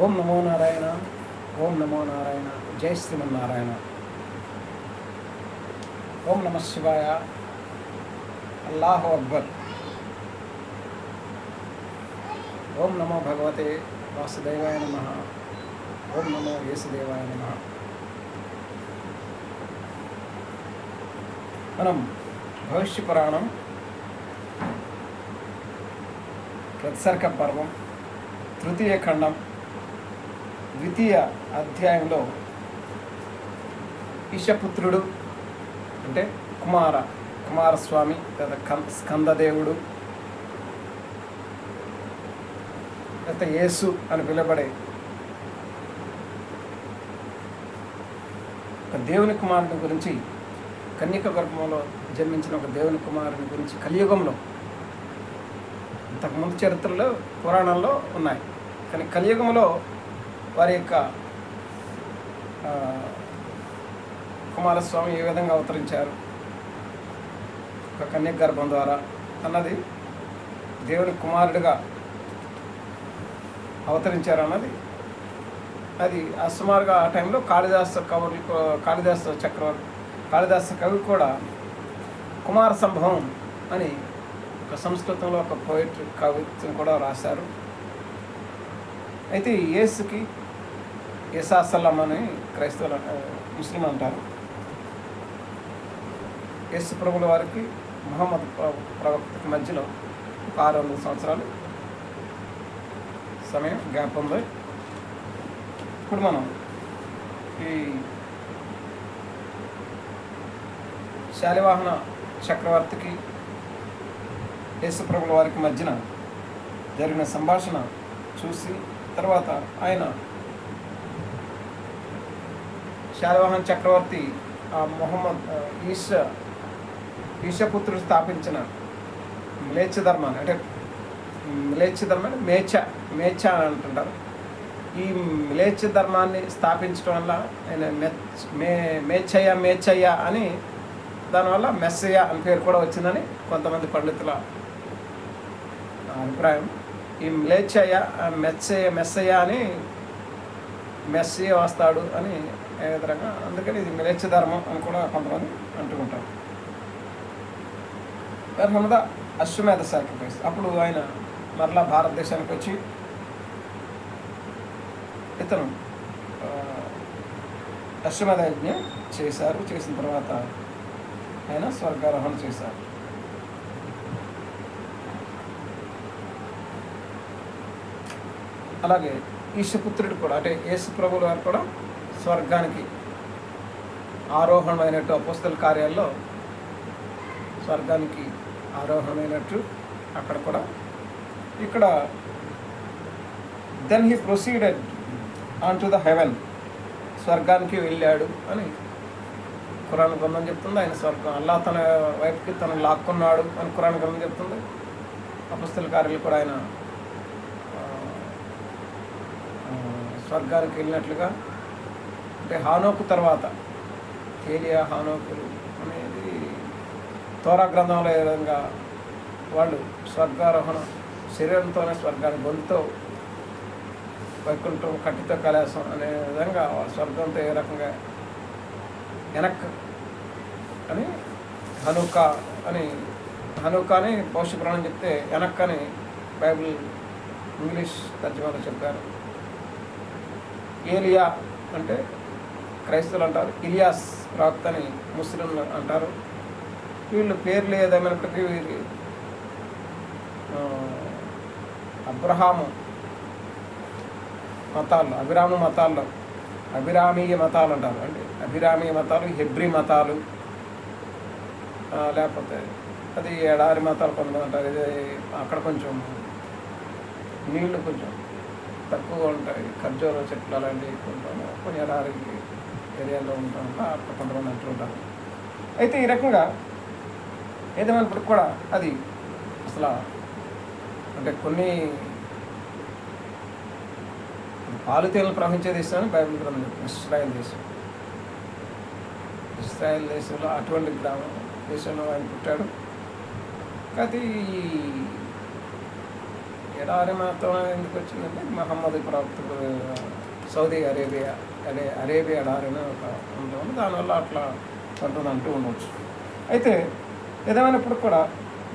ఓం నమో నారాయణ, ఓం నమో నారాయణ, జై శ్రీమన్నారాయణ. ఓం నమ శివాయ, అల్లాహు అక్బర్. ఓం నమో భగవతే వాసుదేవాయ నమః. ఓం నమో యేసుదేవాయ నమః. మనం భవిష్య పురాణం ప్రత్సర్గ పర్వం తృతీయ ఖండం ద్వితీయ అధ్యాయంలో ఈశపుత్రుడు అంటే కుమారస్వామి లేదా స్కందదేవుడు లేదా యేసు అని పిలువబడే ఒక దేవుని కుమారుని గురించి, కన్యక గర్భంలో జన్మించిన ఒక దేవుని కుమారుని గురించి కలియుగంలో, ఇంతకుముందు చరిత్రలో పురాణంలో ఉన్నాయి, కానీ కలియుగంలో వారి యొక్క కుమారస్వామి ఏ విధంగా అవతరించారు ఒక కన్యక గర్భం ద్వారా అన్నది, దేవుని కుమారుడిగా అవతరించారు అన్నది, అది సుమారుగా ఆ టైంలో కాళిదాస కవి కూడా కుమార సంభవం అని ఒక సంస్కృతంలో ఒక పోయిట్రీ కవిత్వం కూడా రాశారు. అయితే యేసుకి యేసాసల్లం అని క్రైస్తవులు ముస్లిం అంటారు. యేసు ప్రభుల వారికి ముహమ్మద్ ప్రవక్తకి మధ్యలో 600 సంవత్సరాలు సమయం గ్యాప్ ఉంది. ఇప్పుడు మనం ఈ శాలివాహన చక్రవర్తికి యేసు ప్రభుల వారికి మధ్యన జరిగిన సంభాషణ చూసి, తర్వాత ఆయన శాలివాహన చక్రవర్తి మొహమ్మద్ ఈశపుత్రుడు స్థాపించిన మ్లేచ్ఛ ధర్మాన్ని, అంటే మ్లేచ్ఛ ధర్మాన్ని మేచ అని అంటుంటారు. ఈ మ్లేచ్ఛ ధర్మాన్ని స్థాపించడం వల్ల ఆయన మేచయ్య అని, దానివల్ల మెస్సయ్య అని పేరు కూడా వచ్చిందని కొంతమంది పండితుల అభిప్రాయం. ఈ మ్లేచ్ఛయ్య మెస్సయ్య అని, మెస్సయ్య వస్తాడు అని విధంగా, అందుకని ఇది మ్లేచ్ఛ ధర్మం అని కూడా కొంతమంది అంటుకుంటారు. తర్వాత అశ్వమేధ సాక్రిఫైస్, అప్పుడు ఆయన మరలా భారతదేశానికి వచ్చి ఇతను అశ్వమేధ యజ్ఞం చేశారు. చేసిన తర్వాత ఆయన స్వర్గారోహణ చేశారు. అలాగే ఈశపుత్రుడు కూడా, అంటే యేసు ప్రభువుల వారు కూడా స్వర్గానికి ఆరోహణమైనట్టు అపోస్తల కార్యాల్లో స్వర్గానికి ఆరోహణమైనట్టు అక్కడ కూడా, ఇక్కడ then he proceeded on to the heaven, స్వర్గానికి వెళ్ళాడు అని ఖురాన్ గ్రంథం చెప్తుంది. ఆయన స్వర్గం అల్లా తన వైపుకి తను లాక్కున్నాడు అని ఖురాన్ గ్రంథం చెప్తుంది. అపోస్తల కార్యాలు కూడా ఆయన స్వర్గానికి వెళ్ళినట్లుగా, అంటే హానోకు తర్వాత హానోకులు అనేది తోరా గ్రంథంలో ఏ విధంగా వాళ్ళు స్వర్గారోహణ శరీరంతోనే స్వర్గాన్ని, గొంతుతో వైకుంఠం, కట్టితో కైలాసం అనే విధంగా స్వర్గంతో ఏ రకంగా వెనక్ అని హనుకాని భవిష్య పురాణం చెప్తే వెనక్ అని బైబిల్ ఇంగ్లీష్ తర్జుమాలో చెప్పారు. ఏలియా అంటే క్రైస్తవులు అంటారు, ఇలియాస్ ప్రవక్త అని ముస్లింలు అంటారు. వీళ్ళు పేర్లు ఏదేమైనప్పటికీ వీరి అబ్రహాము మతాల్లో, అభిరామీయ మతాలు అంటారు. అంటే అభిరామీయ మతాలు, హెబ్రీ మతాలు, లేకపోతే అది ఎడారి మతాలు కొంతమంది అంటారు. ఇది అక్కడ కొంచెం నీళ్లు కొంచెం తక్కువ ఉంటాయి, ఖర్జూర చెట్లు అలాంటివి కొన్ని ఎడారి ఏరియాలో ఉంటాం, అక్కడ కొంతమంది అంటుంటారు. అయితే ఈ రకంగా ఏదేమైనప్పటికి కూడా అది అసలు, అంటే కొన్ని పాలుతేలను ప్రవహించే దేశాన్ని బైబిల్ గ్రంథం చెప్తుంది. ఇస్రాయేల్ దేశంలో అటువంటి దేశంలో ఆయన పుట్టాడు. కాకపోతే ఎడారి మాత్రం ఎందుకు వచ్చిందంటే మహమ్మద్ ప్రవక్తకు సౌదీ అరేబియా అరేబియా ఎడారి అని ఒక ఉంటుంది, దానివల్ల అట్లా ఉంటుంది అంటూ ఉండవచ్చు. అయితే ఏదేమైనప్పుడు కూడా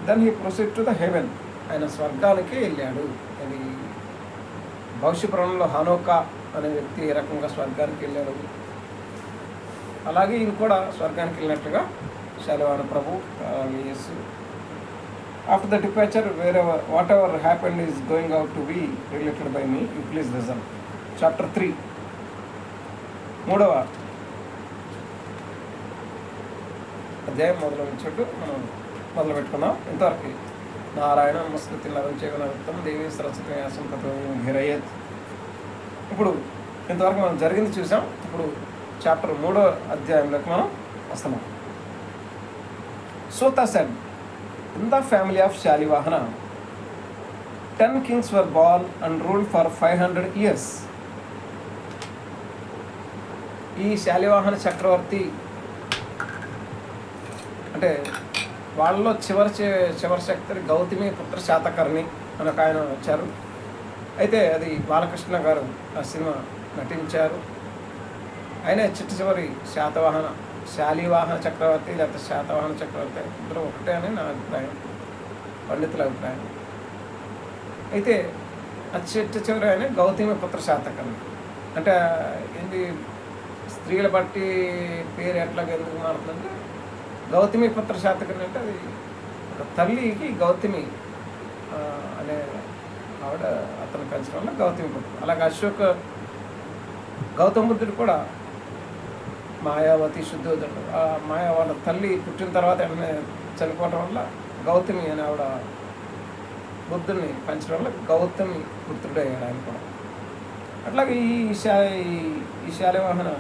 then he proceed to the heaven, ఆయన స్వర్గానికి వెళ్ళాడు. అది భవిష్యపురంలో హనోకా అనే వ్యక్తి ఏ రకంగా స్వర్గానికి వెళ్ళాడు, అలాగే ఈయన కూడా స్వర్గానికి వెళ్ళినట్లుగా శాలివాహన ప్రభు Yesu. After the departure whatever happened is going out to be related by me, you please listen. Chapter 3 3వ అధ్యాయం మొదలుపెట్టు మనం మొదలు పెట్టుకుందాం. ఇంతవరకు నారాయణ నమస్కృతి నరంచేగనవృత్తం దేవీ సరస్వతి వ్యాసం తత్వం ఘిరయత్. ఇప్పుడు ఇంతవరకు మనం జరిగింది చూసాం. ఇప్పుడు చాప్టర్ 3వ అధ్యాయంలోకి మనం వస్తున్నాం. Sota said, in the family of Shalivahana, 10 kings were born and ruled for 500 years. ఈ శాలివాహన చక్రవర్తి అంటే వాళ్ళలో చివరి శక్తి గౌతమి పుత్ర శాతకర్ణి అని ఒక ఆయన వచ్చారు. అయితే అది బాలకృష్ణ గారు ఆ సినిమా నటించారు. ఆయన చివరి శాలివాహన చక్రవర్తి లేకపోతే శాతవాహన చక్రవర్తి ఇద్దరు ఒకటే అని నా అభిప్రాయం, పండితుల అభిప్రాయం. అయితే ఆ చివరి ఆయన గౌతమి పుత్ర శాతకర్ణి. అంటే ఏంటి స్త్రీల బట్టి పేరు ఎట్లాగ ఎందుకు మారుతుందంటే గౌతమి పుత్ర శాతకర్ణి అంటే అది ఒక తల్లికి గౌతమి అనే ఆవిడ అతను పెంచడం వల్ల గౌతమి పుత్రుడు. అలాగే గౌతమ బుద్ధుడు కూడా మాయావతి శుద్ధోదరుడు. ఆ వాళ్ళ తల్లి పుట్టిన తర్వాత వెంటనే చనిపోవడం వల్ల గౌతమి అని ఆవిడ బుద్ధుడిని పెంచడం వల్ల గౌతమి పుత్రుడు అయ్యాడు ఆయన కూడా. అట్లాగే ఈ శాలివాహన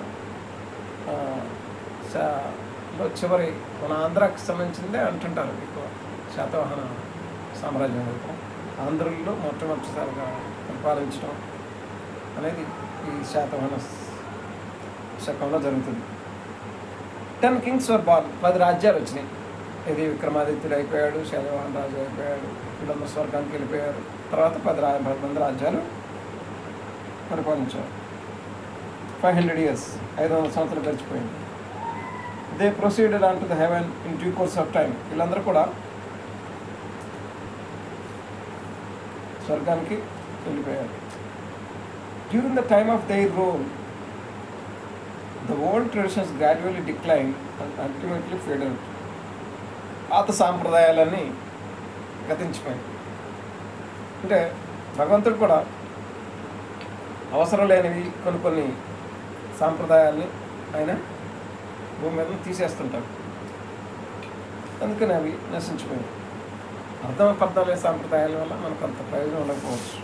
చివరి మన ఆంధ్రాకి సంబంధించిందే అంటుంటారు ఎక్కువ. శాతవాహన సామ్రాజ్యం ఆంధ్రుల్లో మొట్టమొదటిసారిగా పరిపాలించడం అనేది ఈ శాతవాహన శకంలో జరుగుతుంది. 10 kings were born, 10 రాజ్యాలు వచ్చినాయి. ఇది విక్రమాదిత్యుడు అయిపోయాడు, శాలివాహన రాజు అయిపోయాడు, వీళ్ళందరూ స్వర్గానికి వెళ్ళిపోయారు. తర్వాత 10 మంది రాజ్యాలు పరిపాలించారు. 500 years, 500 సంవత్సరాలు గడిచిపోయింది. They proceeded on to the haven in due course of time. వీళ్ళందరూ కూడా స్వర్గానికి వెళ్ళిపోయారు. During the time of their rule the old traditions gradually declined and ultimately faded out. పాత సాంప్రదాయాలన్నీ గతించిపోయాయి. అంటే భగవంతుడు కూడా అవసరం లేనివి కొన్ని సాంప్రదాయాల్ని ఆయన భూమి మీద తీసేస్తుంటారు. అందుకని అవి నశించిపోయాయి. అర్థం లేని సాంప్రదాయాల వల్ల మనకు అంత ప్రయోజనం ఉండకపోవచ్చు.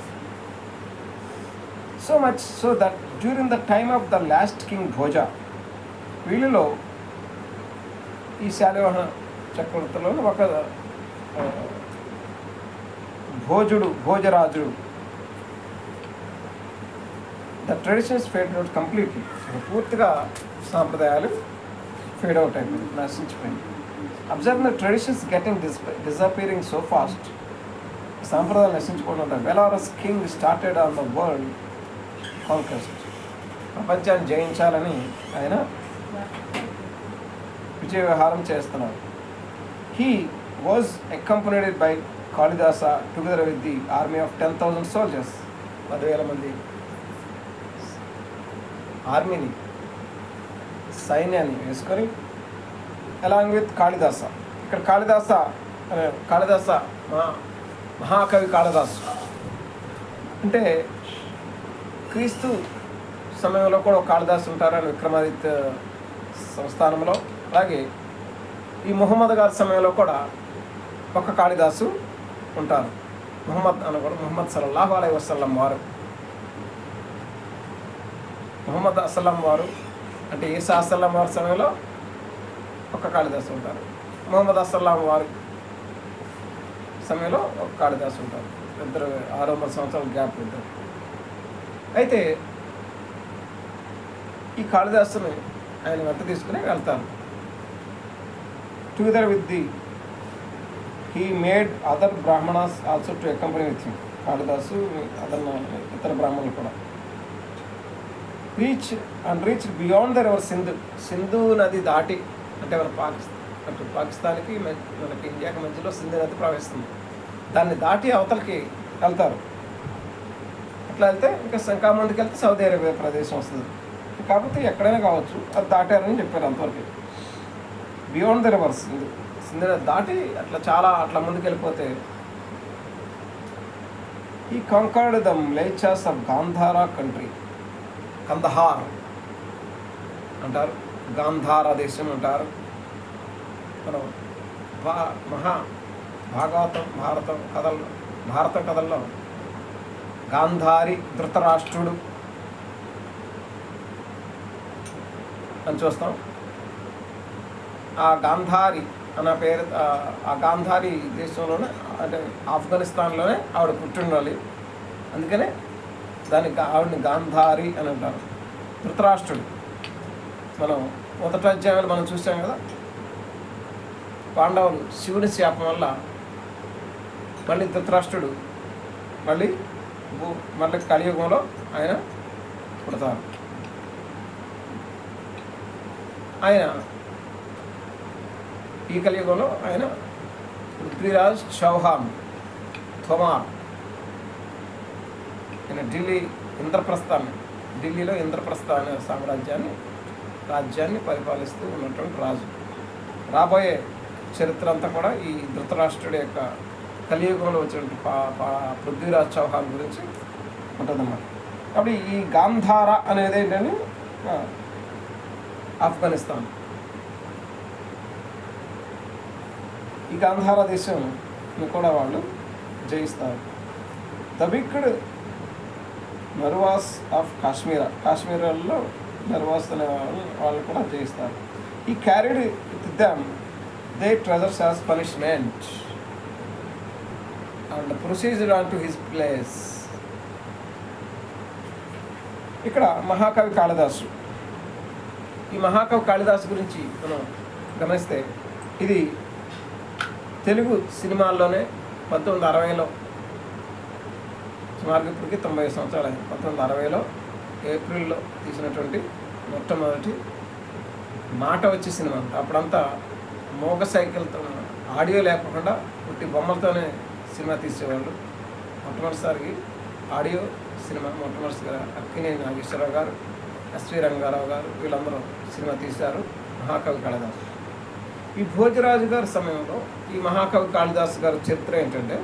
So much so that during the time of the last king Bhoja, వీళ్ళలో ఈ శాలివాహన చక్రవర్తిలో ఒక భోజరాజుడు the traditions fade out completely. పూర్తిగా సాంప్రదాయాలు ఫేడ్ అవుట్ అయిపోయింది, నశించిపోయింది. Observe the traditions getting disappearing so fast. సాంప్రదాయాలు నశించుకోవడం ఉంటాయి. వెలారస్ king started on the world conquest. ప్రపంచాన్ని జయించాలని ఆయన విజయ విహారం చేస్తున్నారు. He was accompanied by Kalidasa together with the army of 10,000 soldiers. 10,000 మంది ఆర్మీని సైన్యాన్ని వేసుకొని అలాంగ్ విత్ కాళిదాస. ఇక్కడ కాళిదాస మహాకవి కాళిదాసు అంటే క్రీస్తు సమయంలో కూడా ఒక కాళిదాసు ఉంటారని విక్రమాదిత్య సంస్థానంలో. అలాగే ఈ ముహమ్మద్ గారి సమయంలో కూడా ఒక కాళిదాసు ఉంటారు. ముహమ్మద్ సల్లల్లాహు అలైహి వసల్లం వారు, ముహమ్మద్ అసల్లం వారు అంటే ఈసా అసల్లం వారి సమయంలో ఒక కాళిదాసు ఉంటారు. ముహమ్మద్ అసల్లం వారి సమయంలో ఒక కాళిదాసు ఉంటారు. 600 సంవత్సరాల గ్యాప్ ఉంటారు. అయితే ఈ కాళిదాసుని ఆయన వెంట తీసుకుని వెళ్తారు. Together with he made other Brahmanas also to accompany with him. Kalidasa అతను ఇతర బ్రాహ్మణులు కూడా. Reach beyond the river Sindhu నది దాటి, అంటే మన పాకిస్తాన్కి మనకి ఇండియాకి మధ్యలో సింధు నది ప్రవహిస్తుంది. దాన్ని దాటి అవతలకి వెళ్తారు. అట్లా వెళ్తే ఇంకా ముందుకు వెళ్తే సౌదీ అరేబియా ప్రదేశం వస్తుంది. కాకపోతే ఎక్కడైనా కావచ్చు, అది దాటారని చెప్పారు అంతవరకు. బియాండ్ ద రివర్ సింధు నది దాటి అట్లా ముందుకు వెళ్ళిపోతే ఈ conquered the Mlecchas of Gandhara country. Kandahar అంటారు, గాంధార దేశం అంటారు. మనం భారత కథల్లో గాంధారి ధృతరాష్ట్రుడు అని చూస్తాం. ఆ గాంధారి అన్న పేరు, ఆ గాంధారి దేశంలోనే, అంటే ఆఫ్ఘనిస్తాన్లోనే ఆవిడ పుట్టిండాలి. అందుకనే ఆవిడని గాంధారి అని అంటారు. ధృతరాష్ట్రుడు మనం మొదటి అధ్యాయంలో మనం చూసాం కదా, పాండవులు శివుని శాపం వల్ల మళ్ళీ ధృతరాష్ట్రుడు మళ్ళీ కలియుగంలో ఆయన పుడతారు. ఆయన ఈ కలియుగంలో ఆయన పృథ్వీరాజ్ చౌహాన్ తోమార్, ఆయన ఢిల్లీలో ఇంద్రప్రస్థ అనే రాజ్యాన్ని పరిపాలిస్తూ ఉన్నటువంటి రాజు. రాబోయే చరిత్ర అంతా కూడా ఈ ధృతరాష్ట్రుడి యొక్క కలియుగంలో వచ్చినటువంటి పృథ్వీరాజ్ చౌహాన్ గురించి ఉంటుందన్నమాట. కాబట్టి ఈ గాంధార అనేది ఏంటంటే ఆఫ్ఘనిస్తాన్. ఈ గాంధార దేశంని కూడా వాళ్ళు జయిస్తారు. ద బిగ్డ్ నర్వాస్ ఆఫ్ కాశ్మీరాల్లో నర్వాస్ అనే వాళ్ళు కూడా జయిస్తారు. ఈ carried with them they treasures as punishment and procedure on to his place. ఇక్కడ మహాకవి కాళిదాసు, ఈ మహాకవి కాళిదాసు గురించి మనం గమనిస్తే, ఇది తెలుగు సినిమాల్లోనే 1960లో, సుమారుగా ఇప్పటికి 90 సంవత్సరాలు అయింది, 1960లో ఏప్రిల్లో తీసినటువంటి మొట్టమొదటి మాట వచ్చే సినిమా. అప్పుడంతా మోగ సైకిల్తో, ఆడియో లేకుండా పుట్టి బొమ్మలతోనే సినిమా తీసేవాళ్ళు. మొట్టమొదటిసారికి ఆడియో సినిమా మొట్టమొదటిసారిగా అక్కినేని నాగేశ్వరరావు గారు, ఎస్వి రంగారావు గారు వీళ్ళందరూ సినిమా తీశారు. మహాకవి కాళిదాసు. ఈ భోజరాజు గారి సమయంలో ఈ మహాకవి కాళిదాసు గారి చరిత్ర ఏంటంటే,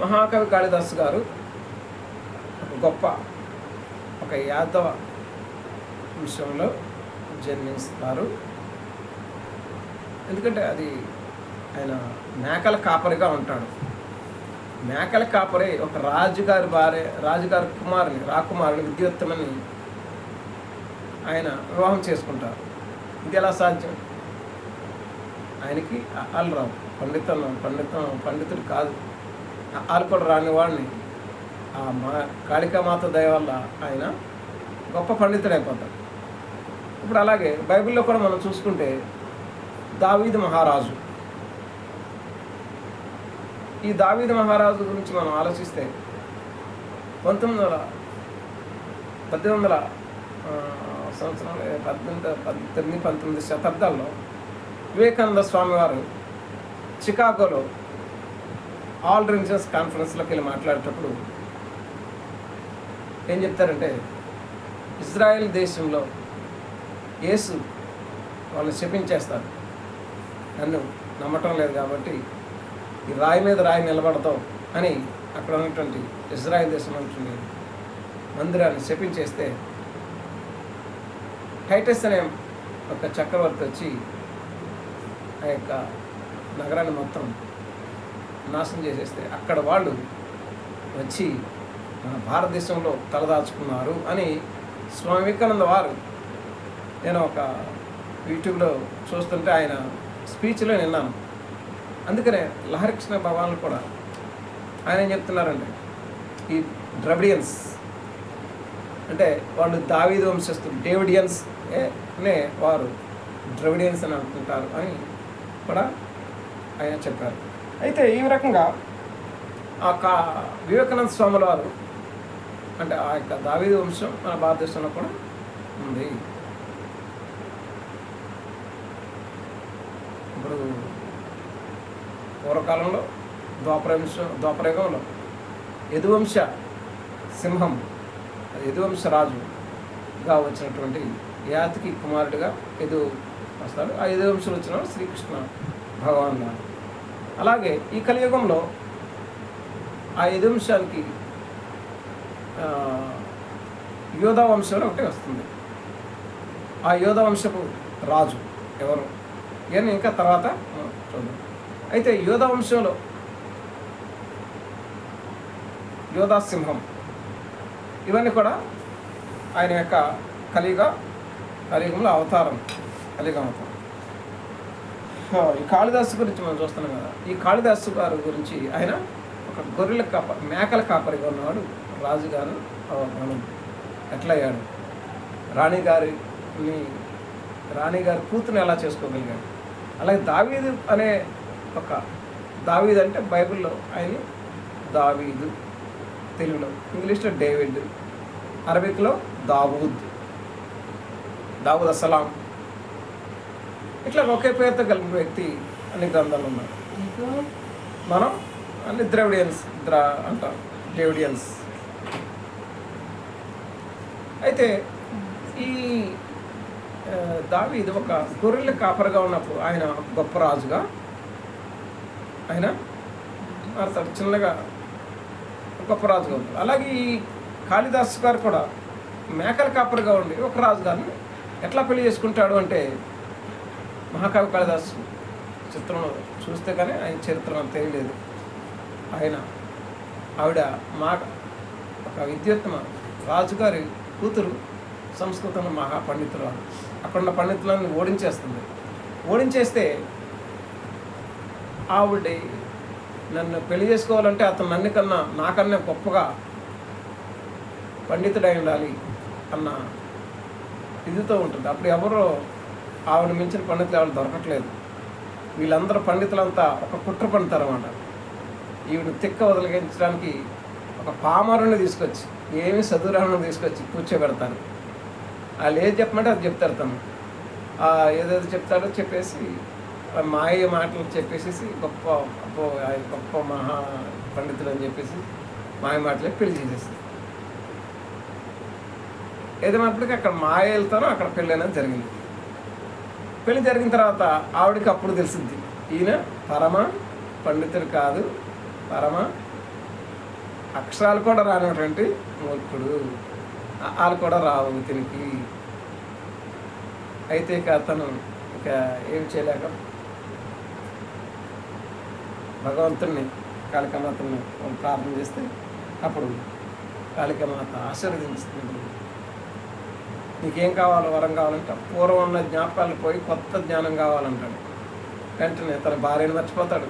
మహాకవి కాళిదాసు గారు ఒక యాదవ వంశంలో జన్మిస్తారు. ఎందుకంటే అది ఆయన మేకల కాపరిగా ఉంటాడు. మేకల కాపరి ఒక రాజుగారి కుమారుని విద్యుత్తమని ఆయన వివాహం చేసుకుంటారు. ఇది ఎలా సాధ్యం? ఆయనకి అల్లు రావు, పండితుడు కాదు, అల్లు కూడా రాని వాడిని కాళికామాత దయ వల్ల ఆయన గొప్ప పండితుడు అయిపోతాడు. ఇప్పుడు అలాగే బైబిల్లో కూడా మనం చూసుకుంటే దావీదు మహారాజు, ఈ దావీదు మహారాజు గురించి మనం ఆలోచిస్తే 1800 సంవత్సరాలు 19 శతాబ్దాల్లో వివేకానంద స్వామి వారు చికాగోలో ఆల్ రిలీజియన్స్ కాన్ఫరెన్స్లోకి వెళ్ళి మాట్లాడేటప్పుడు ఏం చెప్తారంటే, ఇజ్రాయెల్ దేశంలో యేసు వాళ్ళని శపించేస్తారు, నన్ను నమ్మటం లేదు కాబట్టి ఈ రాయి మీద రాయి నిలబడతావు అని అక్కడ ఉన్నటువంటి ఇజ్రాయెల్ దేశంలో ఉంటుంది మందిరాన్ని శపించేస్తే, టైటస్ అనే ఒక చక్రవర్తి వచ్చి ఆ యొక్క నగరాన్ని మొత్తం నాశనం చేసేస్తే, అక్కడ వాళ్ళు వచ్చి మన భారతదేశంలో తలదాచుకున్నారు అని స్వామి వివేకానంద వారు, నేను ఒక యూట్యూబ్లో చూస్తుంటే ఆయన స్పీచ్లో విన్నాను. అందుకనే లహరి కృష్ణ భగవాన్లు కూడా ఆయన ఏం చెప్తున్నారంటే, ఈ ద్రవిడియన్స్ అంటే వాళ్ళు దావీదు వంశస్థులు, డేవిడియన్స్ నే వారు ద్రవిడియన్స్ అని అనుకుంటారు అని కూడా ఆయన చెప్పారు. అయితే ఈ రకంగా ఆ వివేకానంద స్వాముల వారు అంటే ఆ యొక్క దావీదు వంశం మన భారతదేశంలో కూడా ఉంది. ఇప్పుడు పూర్వకాలంలో ద్వాపరయుగంలో యదువంశ సింహం, యదువంశ రాజుగా వచ్చినటువంటి యాతికి కుమారుడిగా యదు వస్తాడు. ఆ యదువంశంలో వచ్చిన శ్రీకృష్ణ భగవాన్ గారు. అలాగే ఈ కలియుగంలో ఆ యదువంశానికి యోధా వంశంలో ఒకటి వస్తుంది. ఆ యోధా వంశపు రాజు ఎవరు ఇవన్నీ ఇంకా తర్వాత చూద్దాం. అయితే యోధా వంశంలో యోధా సింహం ఇవన్నీ కూడా ఆయన యొక్క కలియుగంలో అవతారం, కలియుగం అవతారం. ఈ కాళిదాసు గురించి మనం చూస్తున్నాం కదా. ఈ కాళిదాసు గారి గురించి ఆయన ఒక గొర్రెల మేకల కాపరిగా ఉన్నవాడు. రాజుగారు మనం ఎట్లయ్యాడు, రాణిగారి కూతురుని ఎలా చేసుకోగలిగాడు. అలాగే దావీదు అనే దావీదు అంటే బైబిల్లో ఆయన దావీదు, తెలుగులో, ఇంగ్లీష్లో డేవిడ్, అరబిక్లో దావూద్ అస్సలాం, ఇట్లా ఒకే పేరుతో కలిగిన వ్యక్తి అన్ని గ్రంథాలు ఉన్నాయి. మనం అన్ని ద్రవిడియన్స్ అంటాం, డేవిడియన్స్. అయితే ఈ దావీదు ఒక గొర్రెల కాపరిగా ఉన్నప్పుడు ఆయన గొప్ప రాజుగా ఆయన మారుతాడు, చిన్నగా గొప్ప రాజుగా ఉంటాడు. అలాగే ఈ కాళిదాసు గారు కూడా మేకల కాపరిగా ఉండి ఒక రాజుగారిని ఎట్లా పెళ్లి చేసుకుంటాడు అంటే, మహాకవి కాళిదాసు చిత్రంలో చూస్తే కానీ ఆయన చరిత్ర తెలియలేదు. ఆవిడ ఒక విద్యుత్మ రాజుగారి కూతురు సంస్కృతంలో మహాపండితులు. అక్కడున్న పండితులను ఓడించేస్తే ఆవిడ నన్ను పెళ్లి చేసుకోవాలంటే అతను నాకన్నా గొప్పగా పండితుడై ఉండాలి అన్న ఇదితో ఉంటుంది. అప్పుడు ఎవరో ఆవిడ మించిన పండితులు ఎవరు దొరకట్లేదు. వీళ్ళందరూ పండితులంతా ఒక కుట్ర పండుతారన్నమాట. ఈవిడ తిక్క వదిలించడానికి ఒక పామరుని తీసుకొచ్చి, ఏమి చదువురాను తీసుకొచ్చి కూర్చోబెడతారు. వాళ్ళు ఏది చెప్పమంటే అది చెప్తారు. తను ఏదేదో చెప్తాడో చెప్పేసి మాయ మాటలు చెప్పేసి గొప్ప మహా పండితులు అని చెప్పేసి మాయ మాటలే పెళ్లి చేసేస్తారు. ఏదేమైనప్పటికీ అక్కడ మాయ వెళ్తారో అక్కడ పెళ్ళి అనేది జరిగింది. పెళ్లి జరిగిన తర్వాత ఆవిడకి అప్పుడు తెలిసింది, ఈయన పరమ పండితుడు కాదు, పరమ అక్షరాలు కూడా రానటువంటి మూర్ఖుడు, వాళ్ళు కూడా రావు తినికి. అయితే ఇక అతను ఏం చేయలేక భగవంతుడిని, కాళికామాతని ప్రార్థన చేస్తే అప్పుడు కాళికామాత ఆశీర్వదించుతుంది. నీకేం కావాలో వరం కావాలంటే పూర్వం ఉన్న జ్ఞాపకాలు పోయి కొత్త జ్ఞానం కావాలంటాడు. వెంటనే తన భార్యను మర్చిపోతాడు,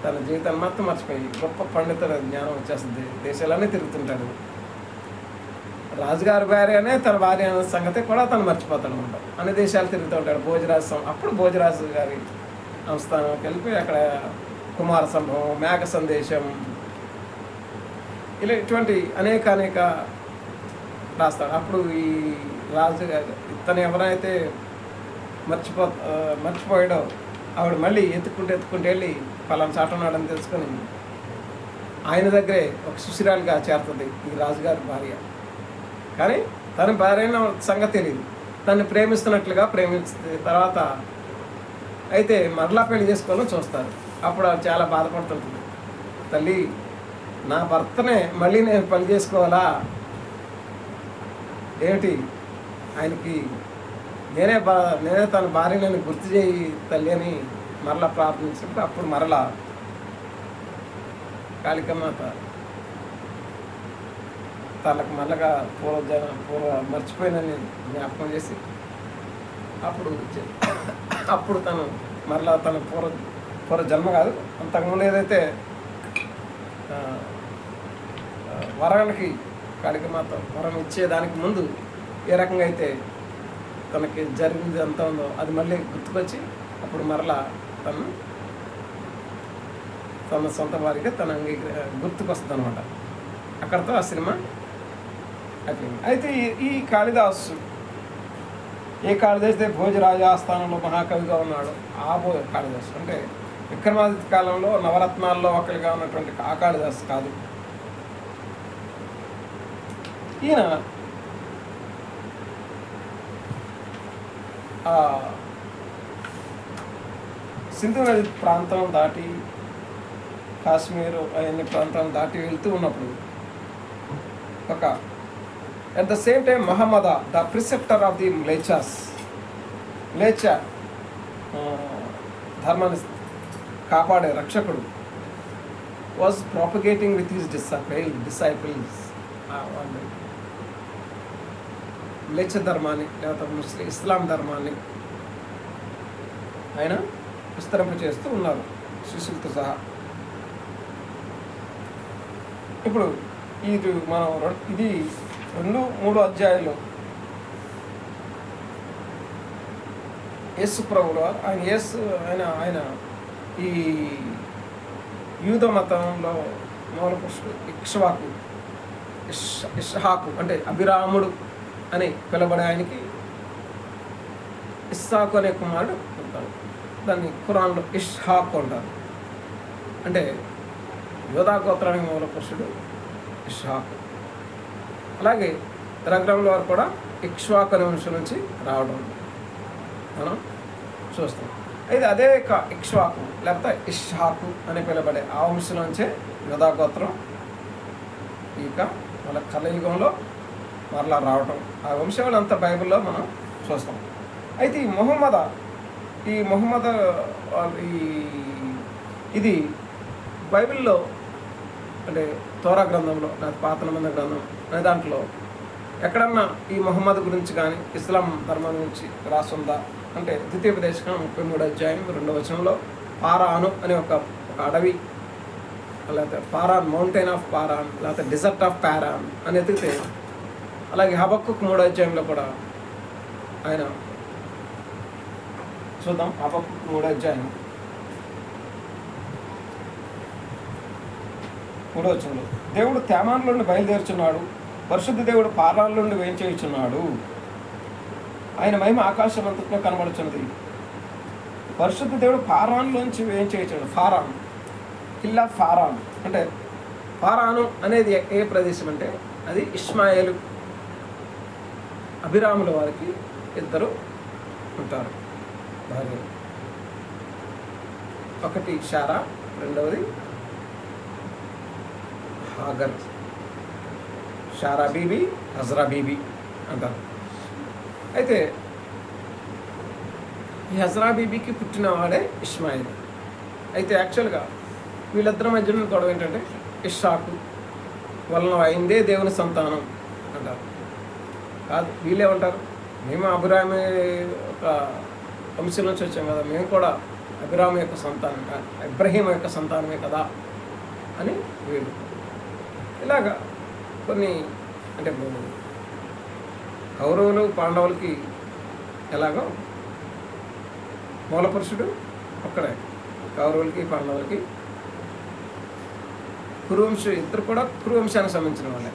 తన జీవితాన్ని మొత్తం మర్చిపోయి గొప్ప పండితుల జ్ఞానం వచ్చేస్తుంది. దేశాలన్నీ తిరుగుతుంటాడు. రాజుగారి భార్య అనే తన భార్య అనే సంగతి కూడా తను మర్చిపోతాడు అనమాట. అన్ని దేశాలు తిరుగుతూ ఉంటాడు. అప్పుడు భోజరాజు గారి సంస్థానంకి వెళ్ళిపోయి అక్కడ కుమార సంభవం, మేఘ సందేశం, ఇలా ఇటువంటి అనేక రాస్తాడు. అప్పుడు ఈ రాజు తను ఎవరైతే మర్చిపోయాడో ఆవిడ మళ్ళీ ఎత్తుకుంటూ వెళ్ళి పలానా చాట ఉన్నాడని తెలుసుకొని ఆయన దగ్గరే ఒక శిష్యురాలిగా చేరుతుంది ఈ రాజుగారి భార్య. కానీ తన భార్య సంగతి తెలియదు. తను ప్రేమిస్తున్నట్లుగా ప్రేమిస్తే తర్వాత అయితే మరలా పెళ్లి చేసుకోవాలని చూస్తారు. అప్పుడు ఆవిడ చాలా బాధపడుతుంటుంది. తల్లి, నా భర్తనే మళ్ళీ నేను పెళ్లి చేసుకోవాలా ఏమిటి? ఆయనకి నేనే తన భార్యని గుర్తు చేయి తల్లి అని మరలా ప్రార్థించినప్పుడు అప్పుడు మరలా కాళికామాత తనకు మళ్ళగా పూర్వ మర్చిపోయినని జ్ఞాపకం చేసి అప్పుడు తను మరలా తన పూర్వ జన్మ కాదు, అంతకుముందు ఏదైతే వరానికి కాళికామాత వరం ఇచ్చేదానికి ముందు ఏ రకంగా అయితే తనకి జరిగింది అంత ఉందో అది మళ్ళీ గుర్తుకొచ్చి అప్పుడు మరలా తను తన సొంత వారికి తన గుర్తుకొస్తుంది అనమాట. అక్కడితో ఆ సినిమా అయిపోయింది. అయితే ఈ కాళిదాసు ఏ కాళిదాసు అయితే భోజరాజ ఆస్థానంలో మహాకవిగా ఉన్నాడు ఆ కాళిదాసు అంటే విక్రమాదిత్య కాలంలో నవరత్నాల్లో ఒకరిగా ఉన్నటువంటి ఆ కాళిదాసు కాదు. ఈయన సింధు నది ప్రాంతం దాటి కాశ్మీరు అవన్నీ ప్రాంతాలను దాటి వెళ్తూ ఉన్నప్పుడు ఒక at the same time Mahamada the preceptor of the Mleccha ధర్మాన్ని కాపాడే రక్షకుడు was propagating with his disciples మ్లేచ ధర్మాన్ని లేకపోతే ఇస్లాం ధర్మాన్ని ఆయన విస్తరింపచేస్తూ ఉన్నారు శిష్యులతో సహా. ఇప్పుడు ఇది మనం ఇది 2-3 అధ్యాయాలు యేసు ప్రభువు ఆయన ఈ యూద మతంలో మూల పురుషుడు ఇష్హాకు అంటే అభిరాముడు అని పిలబడే ఆయనకి ఇస్సాకు అనే కుమారుడు ఉంటాడు. దాన్ని ఖురాన్లో ఇష్హాకు అంటారు. అంటే యోధా గోత్రానికి మూల పురుషుడు ఇష్హాకు. అలాగే రగ్రంలో వారు కూడా ఇక్ష్వాకు అనే వంశం నుంచి రావడం మనం చూస్తాం. అయితే అదే ఇక్ష్వాకు లేకపోతే ఇష్హాకు అని పిలబడే ఆ వంశంలోంచే యోధా గోత్రం ఇక మన కలయుగంలో మరలా రావటం ఆ వంశాలు అంతా బైబిల్లో మనం చూస్తాం. అయితే ఈ మొహమ్మద ఇది బైబిల్లో అంటే తోరా గ్రంథంలో లేదా పాత నిబంధన గ్రంథం అనే దాంట్లో ఎక్కడన్నా ఈ మొహమ్మద్ గురించి కానీ ఇస్లాం ధర్మం గురించి రాసుందా అంటే ద్వితీయోపదేశకం 33వ అధ్యాయం 2వ వచనంలో పారాను అనే ఒక అడవి లేకపోతే పారాన్ మౌంటైన్ ఆఫ్ పారాన్ లేకపోతే డిజర్ట్ ఆఫ్ పారాన్ అని ఎతికితే, అలాగే హబక్కుకు 3వ అధ్యాయంలో కూడా ఆయన చూద్దాం. హబక్కుకు 3వ అధ్యాయం 3వ వచనంలో దేవుడు తేమాను నుండి బయలుదేరుచున్నాడు, పరిశుద్ధ దేవుడు పారాల నుండి వేయించేయుచున్నాడు, ఆయన మహిమ ఆకాశం అంతట్లో కనబడుచున్నది. పరిశుద్ధ దేవుడు పారాన్లోంచి వేయించేయుచున్నాడు. ఫారాన్ కిల్లా ఫారాన్ అంటే ఫారాను అనేది ఏ ప్రదేశం అంటే అది ఇష్మాయేలు అభిరాముల వారికి 2 ఉంటారు భార్యలు. ఒకటి షారా, రెండవది హాగర్. షారా బీబీ, హజ్రా బీబీ అంటారు. అయితే ఈ హజ్రా బీబీకి పుట్టినవాడే ఇష్మాయిల్. అయితే యాక్చువల్గా వీళ్ళిద్దరి మధ్యన గొడవ ఏంటంటే ఇష్షాకు వలన అయిందే దేవుని సంతానం అంటారు. కాదు, వీళ్ళేమంటారు మేము అభిరామి ఒక వంశం నుంచి వచ్చాం కదా, మేము కూడా అభిరామి యొక్క సంతానం ఇబ్రహీం యొక్క సంతానమే కదా అని వీళ్ళు. ఇలాగా కొన్ని అంటే కౌరవులు పాండవులకి ఎలాగో మూలపురుషుడు ఒక్కడే, కౌరవులకి పాండవులకి కురువంశం, ఇద్దరు కూడా కురువంశానికి సంబంధించిన వాళ్ళే.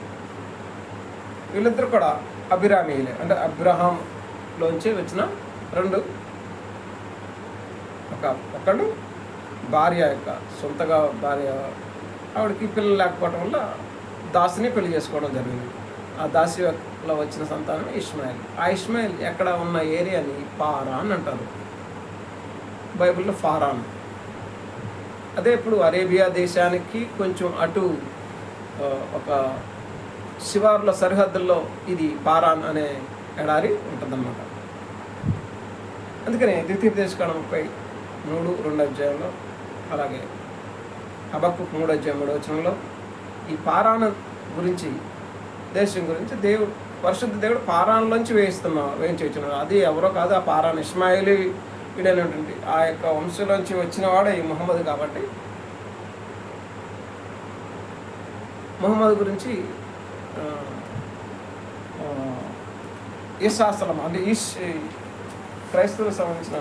వీళ్ళిద్దరు కూడా అభిరామీయులే, అంటే అబ్రహాంలోంచి వచ్చిన 2. ఒకడు భార్య యొక్క సొంతగా భార్య, ఆవిడకి పిల్లలు లేకపోవడం వల్ల దాసిని పెళ్లి చేసుకోవడం జరిగింది. ఆ దాసిలో వచ్చిన సంతానం ఇష్మాయిల్. ఆ ఇష్మాయిల్ ఎక్కడ ఉన్న ఏరియాని పారాన్ అంటారు బైబిల్లో, ఫారాన్. అదే ఇప్పుడు అరేబియా దేశానికి కొంచెం అటు ఒక శివార్ల సరిహద్దుల్లో ఇది పారాన్ అనే ఎడారి ఉంటుందన్నమాట. అందుకని ద్వితీయోపదేశకాండం 33:2 అధ్యాయంలో, అలాగే హబక్కుకు 3వ అధ్యాయం 3వ వచనంలో ఈ పారాన్ గురించి, దేశం గురించి పరిశుద్ధ దేవుడు పారాన్లోంచి వేయించున్నాడు. అది ఎవరో కాదు, ఆ పారాన్ ఇష్మాయిలీ వీడైనటువంటి ఆ యొక్క వంశంలోంచి వచ్చిన వాడే ఈ ముహమ్మద్. కాబట్టి ముహమ్మద్ గురించి ఈశాస్త్రం అంటే క్రైస్తవులకు సంబంధించిన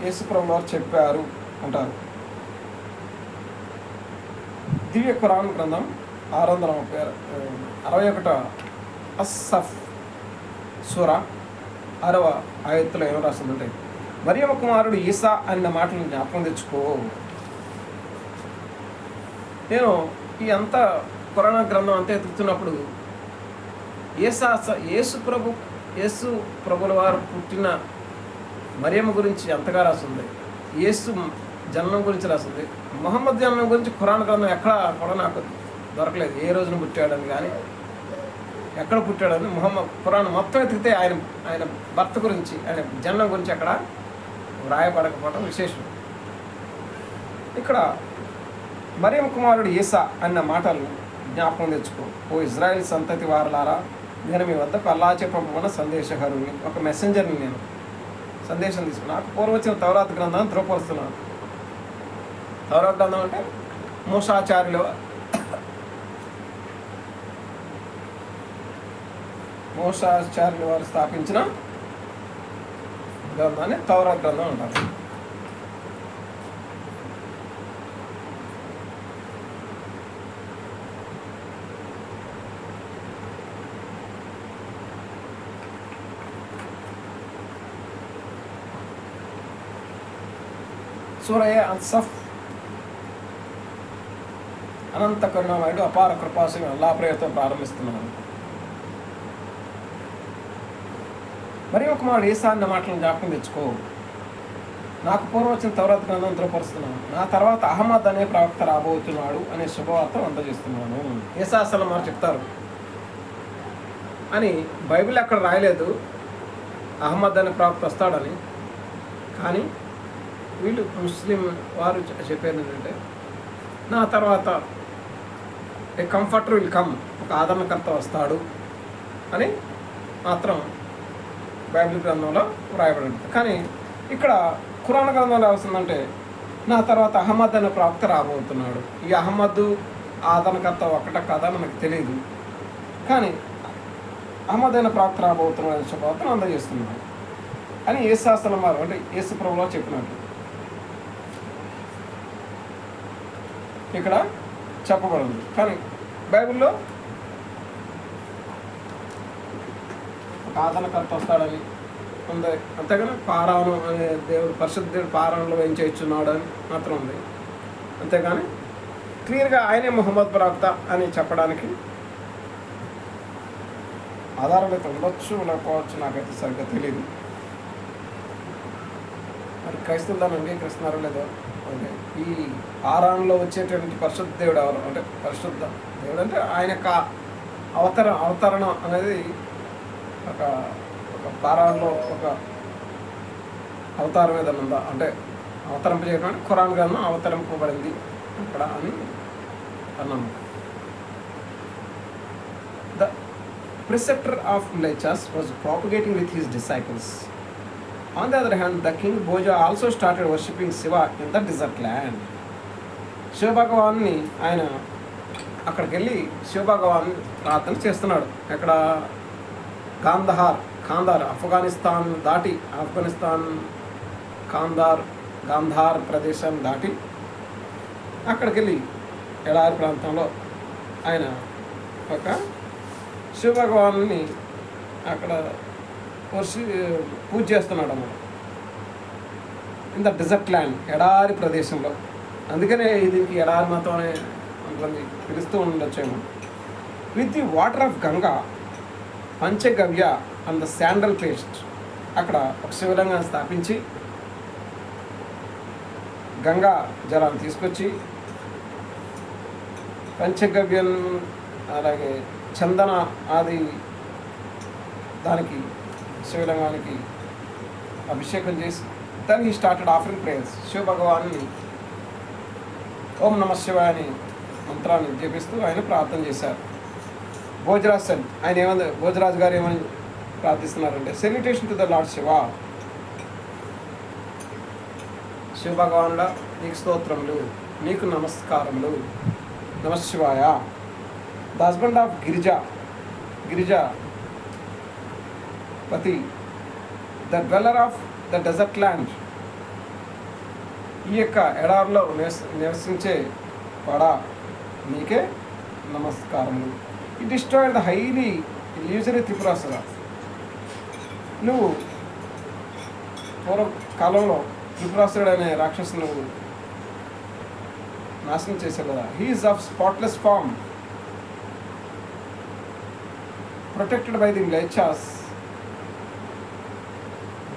యేసుప్రభువు వారు చెప్పారు అంటారు. దివ్య ఖురాన్ గ్రంథం 661 అస్సఫ్ సూరా 6వ ఆయత్తులో ఏం రాస్తుందంటే, మరియమ్మ కుమారుడు ఈసా అన్న మాటలను జ్ఞాపకం తెచ్చుకో. నేను ఈ అంతా ఖురాన్ గ్రంథం అంతా ఎత్తుకుతున్నప్పుడు యేసు ప్రభుల వారు పుట్టిన మరియమ్మ గురించి అంతగా రాస్తుంది, యేసు జన్మం గురించి రాస్తుంది. ముహమ్మద్ జన్మం గురించి ఖురాన్ గ్రంథం ఎక్కడ కూడా నాకు దొరకలేదు. ఏ రోజున పుట్టాడని కానీ ఎక్కడ పుట్టాడని ఖురాన్ మొత్తం ఎత్తికితే ఆయన భర్త గురించి, ఆయన జన్మం గురించి అక్కడ వ్రాయబడకపోవడం విశేషం. ఇక్కడ మరియమ్మ కుమారుడు ఈసా అన్న మాటలు జ్ఞాపకం తెచ్చుకో. ఓ ఇజ్రాయెల్ సంతతి వారలారా, నేను మీ వద్దకు అల్లాహ్ పంపమన్న సందేశహరుని, ఒక మెసెంజర్ని, నేను సందేశం తీసుకున్నాను. నాకు పూర్వచ్చిన తౌరాత్ గ్రంథాన్ని ధృవపరుస్తున్నాను. తౌరాత్ గ్రంథం అంటే మూసాచార్యుల వారు స్థాపించిన గ్రంథాన్ని తౌరాత్ గ్రంథం అంటారు. సూరయ అన్సఫ్, అనంత కరుణామయుడు అపార కృపాశయం అల్లా ప్రేయతో ప్రారంభిస్తున్నాను. మరియమ్మ కుమారుడు ఈసా అన్న మాటలను జ్ఞాపకం తెచ్చుకో. నాకు పూర్వచ్చిన తౌరాత్ గ్రంథం ధృవపరుస్తున్నాను. నా తర్వాత అహ్మద్ అనే ప్రవక్త రాబోతున్నాడు అనే శుభవార్త అందజేస్తున్నాను. ఈసా అసలు వారు చెప్తారు అని బైబిల్ అక్కడ రాయలేదు అహ్మద్ అనే ప్రవక్త వస్తాడని. కానీ వీళ్ళు ముస్లిం వారు చెప్పేది ఏంటంటే, నా తర్వాత ఏ కంఫర్టర్ విల్ కమ్, ఒక ఆదరణకర్త వస్తాడు అని మాత్రం బైబిల్ గ్రంథంలో వ్రాయబడి ఉంటుంది. కానీ ఇక్కడ ఖురాన్ గ్రంథంలో రాస్తుందంటే, నా తర్వాత అహ్మద్ అనే ప్రవక్త రాబోతున్నాడు. ఈ అహ్మద్ ఆదరణకర్త ఒకట కదా మనకు తెలియదు, కానీ అహ్మద్ అనే ప్రవక్త రాబోతున్నాడు అనే శుభవార్తను అందజేస్తున్నాడు అని యేసు వారు అంటే యేసు ప్రభువులో చెప్పినట్టు ఇక్కడ చెప్పబడింది. కానీ బైబిల్లో ఒక ఆదరణకర్త వస్తాడని ఉంది, అంతేగాని పారాను అనే దేవుడు పరిశుద్ధ దేవుడు పారాణంలో వేయించేస్తున్నాడు అని మాత్రం ఉంది. అంతేగాని క్లియర్గా ఆయనే ముహమ్మద్ ప్రవక్త అని చెప్పడానికి ఆధారాలు అయితే ఉండొచ్చు, లేకపోవచ్చు, నాకైతే సరిగ్గా తెలియదు. మరి క్రైస్తవులు దాన్ని అంగీకరిస్తున్నారో లేదో. అంటే ఈ పారాణంలో వచ్చేటువంటి పరిశుద్ధ దేవుడు ఎవరు అంటే, పరిశుద్ధ దేవుడు అంటే ఆయన యొక్క అవతరణ అనేది ఒక పారాణంలో ఒక అవతారం ఏదైనా ఉందా అంటే అవతరింపజేయడం అంటే ఖురాన్ గ్రంథం అవతరింపబడింది అక్కడ అని అన్నాము. The preceptor of Mlechas was propagating with his disciples. On the other hand, the king Bhoja also started worshipping Shiva in the desert land. Shiva భగవాన్ని ఆయన అక్కడికి వెళ్ళి శివ భగవాన్ ప్రార్థన చేస్తున్నాడు. ఎక్కడ ఖాందార్ ఆఫ్ఘనిస్తాన్ దాటి గాంధార్ ప్రదేశాన్ని దాటి అక్కడికి వెళ్ళి ఎడారి ప్రాంతంలో ఆయన ఒక శివ భగవాన్ని అక్కడ పూజ చేస్తున్నాడు అన్నమాట. ఇన్ ద డెజర్ట్ ల్యాండ్, ఎడారి ప్రదేశంలో. అందుకనే దీనికి ఎడారి మతం అనే కొంతమంది పిలుస్తూ ఉండొచ్చేమో. With the water of Ganga, panchagavya and the sandal paste, అక్కడ ఒక శివలింగాన్ని స్థాపించి గంగా జలాన్ని తీసుకొచ్చి పంచగవ్యం అలాగే చందన ఆది దానికి శివలింగానికి అభిషేకం చేసి దాన్ని స్టార్టెడ్ ఆఫరింగ్ ప్రేయర్స్. శివ భగవాన్ని ఓం నమ శివాయ అని మంత్రాన్ని జపిస్తూ ఆయన ప్రార్థన చేశారు. భోజరాజ్ సెడ్, ఆయన ఏమన్నా భోజరాజు గారు ఏమని ప్రార్థిస్తున్నారంటే, salutation to the lord Shiva, Shiva భగవానుడ నీకు స్తోత్రములు, నీకు నమస్కారములు, నమశివాయ. ద హస్బెండ్ ఆఫ్ గిరిజా పతి, the dweller of the desert land, ఈ యొక్క ఎడారిలో నివసించే వాడా, నీకే నమస్కారములు. It destroyed the highly illusory Tripurasura. నువ్వు పూర్వ కాలంలో త్రిపురాసురుడు అనే రాక్షసుని నువ్వు నాశనం చేశావు కదా. He is of spotless form, protected by the Mlechas,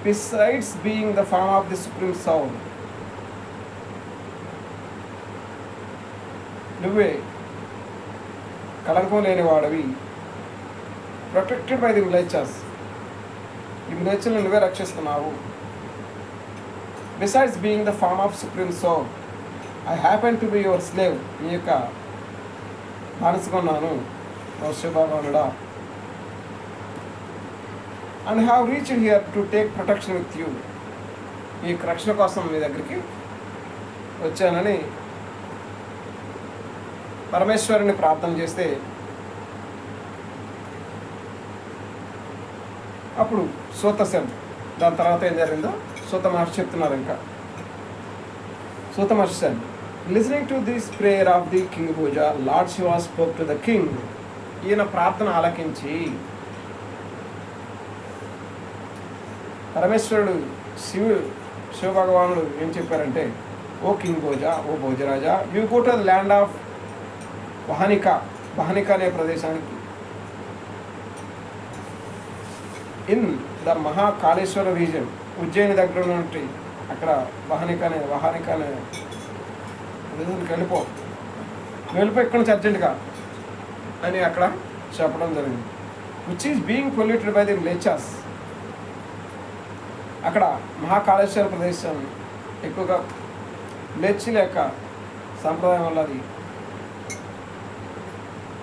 besides being the form of the Supreme Soul. నువ్వే కలంకం లేని వాడవి, ప్రొటెక్టెడ్ బై ది Mlechas, ఈ మ్లేచ్ఛలను నువ్వే రక్షిస్తున్నావు. Besides being the form of supreme soul, I happen to be your slave, నీ యొక్క బానిసగా ఉన్నాను ఓ శివభగవానుడా. And have reached here to take protection with you, ఈ రక్షణ కోసం మీ దగ్గరికి వచ్చానని పరమేశ్వరుని ప్రార్థన చేస్తే అప్పుడు సూతశం, దాని తర్వాత ఏం జరిగిందో సూత మహర్షి చెప్తున్నారు. ఇంకా Suta Maharshi listening to this prayer of the king Bhoja, lord Shiva spoke to the king. ఈయన ప్రార్థన ఆలకించి పరమేశ్వరుడు శివభగవానుడు ఏం చెప్పారంటే, ఓ కింగ్ భోజ, ఓ భోజరాజా, you go to the land of Vahanika, Vahanika అనే ప్రదేశానికి, in the Mahakaleshwara region, Ujjayini దగ్గర ఉన్నట్టు అక్కడ వహానికా అనే ప్రదేశానికి వెళ్ళిపో ఇక్కడ నుంచి అర్జెంటుగా అని అక్కడ చెప్పడం జరిగింది. Which is being polluted by the Mlechas. అక్కడ మహాకాళేశ్వర ప్రదేశం ఎక్కువగా మ్లేచ్చుల యొక్క సంప్రదాయం వల్ల అది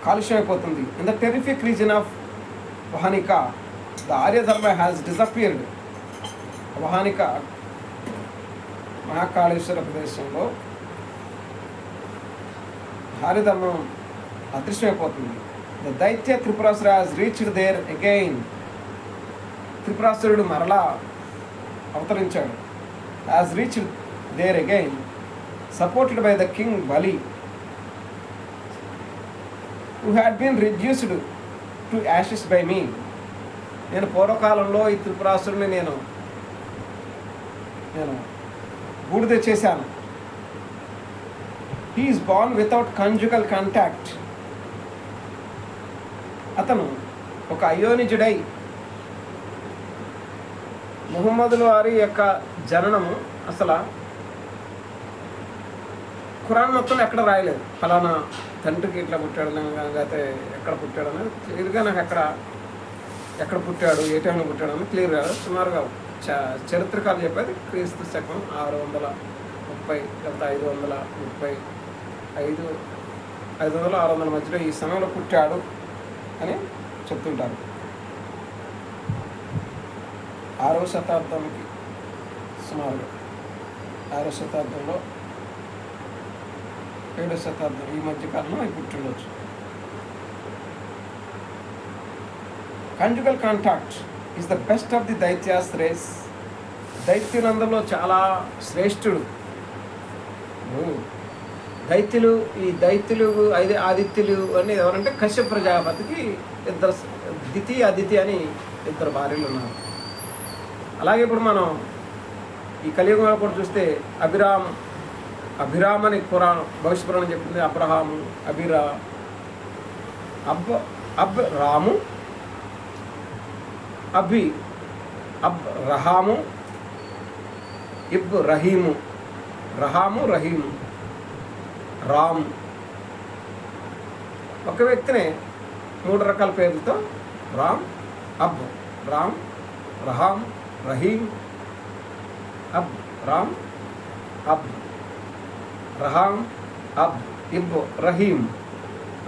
కాలుష్యం అయిపోతుంది. In the terrific region of Vahanika, the Aryadharma has disappeared. Vahanika Mahakaleshwara ప్రదేశంలో ఆర్యధర్మం అదృశ్యమైపోతుంది. The Daitya Tripurasura has reached there again. త్రిపురాసురుడు మరలా అవతరించాడు. Has reached there again, supported by the king Bali, who had been reduced to ashes by me. నేను పూర్వకాలంలో ఈ త్రిపురాసురుని నేను బూడిద చేశాను. He is born without conjugal contact. అతను ఒక అయోనిజుడై, ముహమ్మదుల వారి యొక్క జననము అసలు ఖురాన్ మొత్తం ఎక్కడ రాయలేదు. ఫలానా తండ్రికి ఇట్లా పుట్టాడు లేకపోతే ఎక్కడ పుట్టాడు అనేది క్లియర్గా నాకు ఎక్కడ పుట్టాడు, ఏ టైంలో పుట్టాడు అని క్లియర్గా సుమారుగా చరిత్రకాలు చెప్పేది క్రీస్తు శకం 630 లేదా 535, 500-600 మధ్యలో ఈ సమయంలో పుట్టాడు అని చెప్తుంటారు. 6వ శతాబ్దానికి సుమారుగా 6వ శతాబ్దంలో 7వ శతాబ్దం ఈ మధ్యకాలంలో అవి పుట్టిండొచ్చు. Conjugal contact is the best of the Daityas race. దైత్యులందరిలో చాలా శ్రేష్ఠుడు దైత్యులు. ఈ దైత్యులు ఆదిత్యులు అని ఎవరంటే కశ్యప ప్రజాపతికి ఇద్దరు దితి అదితి అని ఇద్దరు భార్యలు ఉన్నారు. అలాగే ఇప్పుడు మనం ఈ కలియుగంలో కూడా చూస్తే అభిరామ్ అని భవిష్య పురాణం చెప్పింది. అబ్రహాము, అబ్రాము, రహాము, రహీము, రహీము, రామ్. ఒక వ్యక్తిని 3 రకాల పేర్లతో రామ్, రహామ్, రహీం, రామ్, రహామ్, రహీం.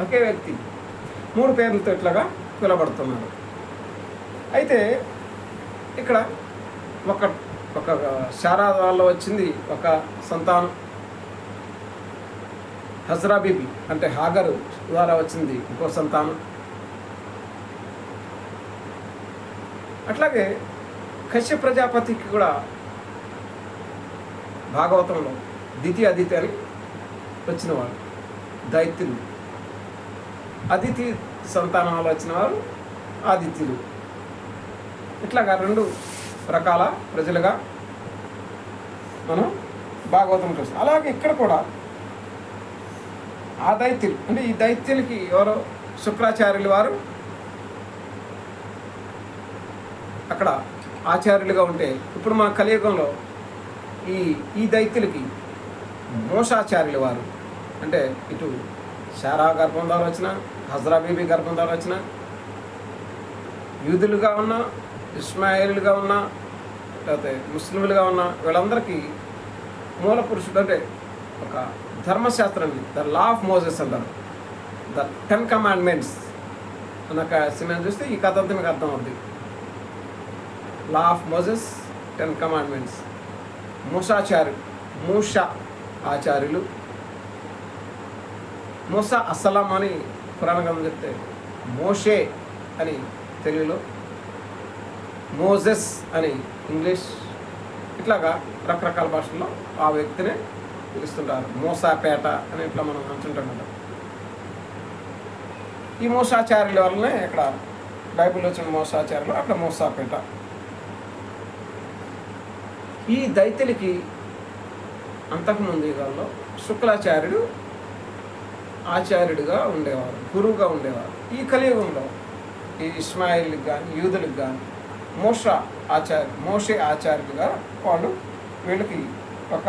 ఒకే వ్యక్తి 3 పేర్లతో ఇట్లాగా పిలబడుతున్నారు. అయితే ఇక్కడ ఒక శారాదాల్లో వచ్చింది ఒక సంతానం, హజ్రా బీబీ అంటే హాగరు ద్వారా వచ్చింది ఇంకో సంతానం. అట్లాగే కశ్యప ప్రజాపతికి కూడా భాగవతంలో దితి అదితి అని వచ్చిన వాళ్ళు దైత్యులు. అదితి సంతానంలో వచ్చిన వారు ఆదిత్యులు. ఇట్లాగా 2 రకాల ప్రజలుగా మనం భాగవతం చూస్తాం. అలాగే ఇక్కడ కూడా ఆ దైత్యులు అంటే ఈ దైత్యులకి ఎవరో శుక్రాచార్యులు వారు అక్కడ ఆచార్యులుగా ఉంటే, ఇప్పుడు మన కలియుగంలో ఈ దైత్యులకి మోసాచార్యులు వారు అంటే ఇటు శారా గర్భం ద్వారా వచ్చిన, హజ్రా బీబీ గర్భం ద్వారా వచ్చిన, యూదులుగా ఉన్న, ఇస్మాయిలుగా ఉన్న, లేకపోతే ముస్లింలుగా ఉన్న వీళ్ళందరికీ మూల పురుషుడు అంటే ఒక ధర్మశాస్త్రాన్ని ద లా ఆఫ్ మోసెస్ అంటారు. ద 10 కమాండ్మెంట్స్ అన్న సినిమా చూస్తే ఈ కథ అంతా మీకు అర్థం అవుతుంది. Law of Moses, 10 commandments. Moosha ఆచార్యులు, మూసా అస్సలాం అని పురాణ గ్రంథం చెప్తే, మోషే అని తెలుగులో, మోజెస్ అని ఇంగ్లీష్, ఇట్లాగా రకరకాల భాషల్లో ఆ వ్యక్తిని పిలుస్తుంటారు. మోసాపేట అని ఇట్లా మనం అంటుంటాం కదా. ఈ మోసాచార్యుల వల్లనే ఇక్కడ బైబిల్లో వచ్చిన మోసాచార్యులు, అక్కడ మోసాపేట. ఈ దైత్యులకి అంతకుముందు యుగాల్లో శుక్లాచార్యుడు ఆచార్యుడిగా ఉండేవారు, గురువుగా ఉండేవారు. ఈ కలియుగంలో ఈ ఇస్మాయిల్కి కానీ యూదులకు కానీ మోషే ఆచార్యుడిగా వాళ్ళు వీళ్ళకి ఒక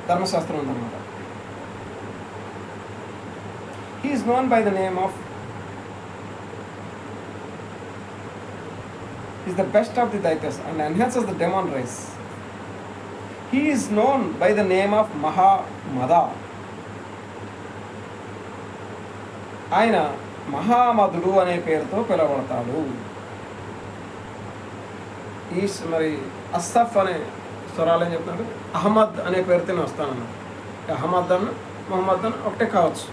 ధర్మశాస్త్రం ఉందన్నమాట. He is known by the name of is the best of the Daityas and enhances the demon race. He is known by the name of Mahamada. ఆయన మహామధుడు అనే పేరుతో పిలువబడతాడు. ఈ మరి అస్సఫ్ అనే స్వరాలు ఏం చెప్తున్నాడు, అహ్మద్ అనే పేరుతోనే వస్తానన్నాడు. అహ్మద్ అన్న మొహమ్మద్ అన్న ఒకటే కావచ్చు.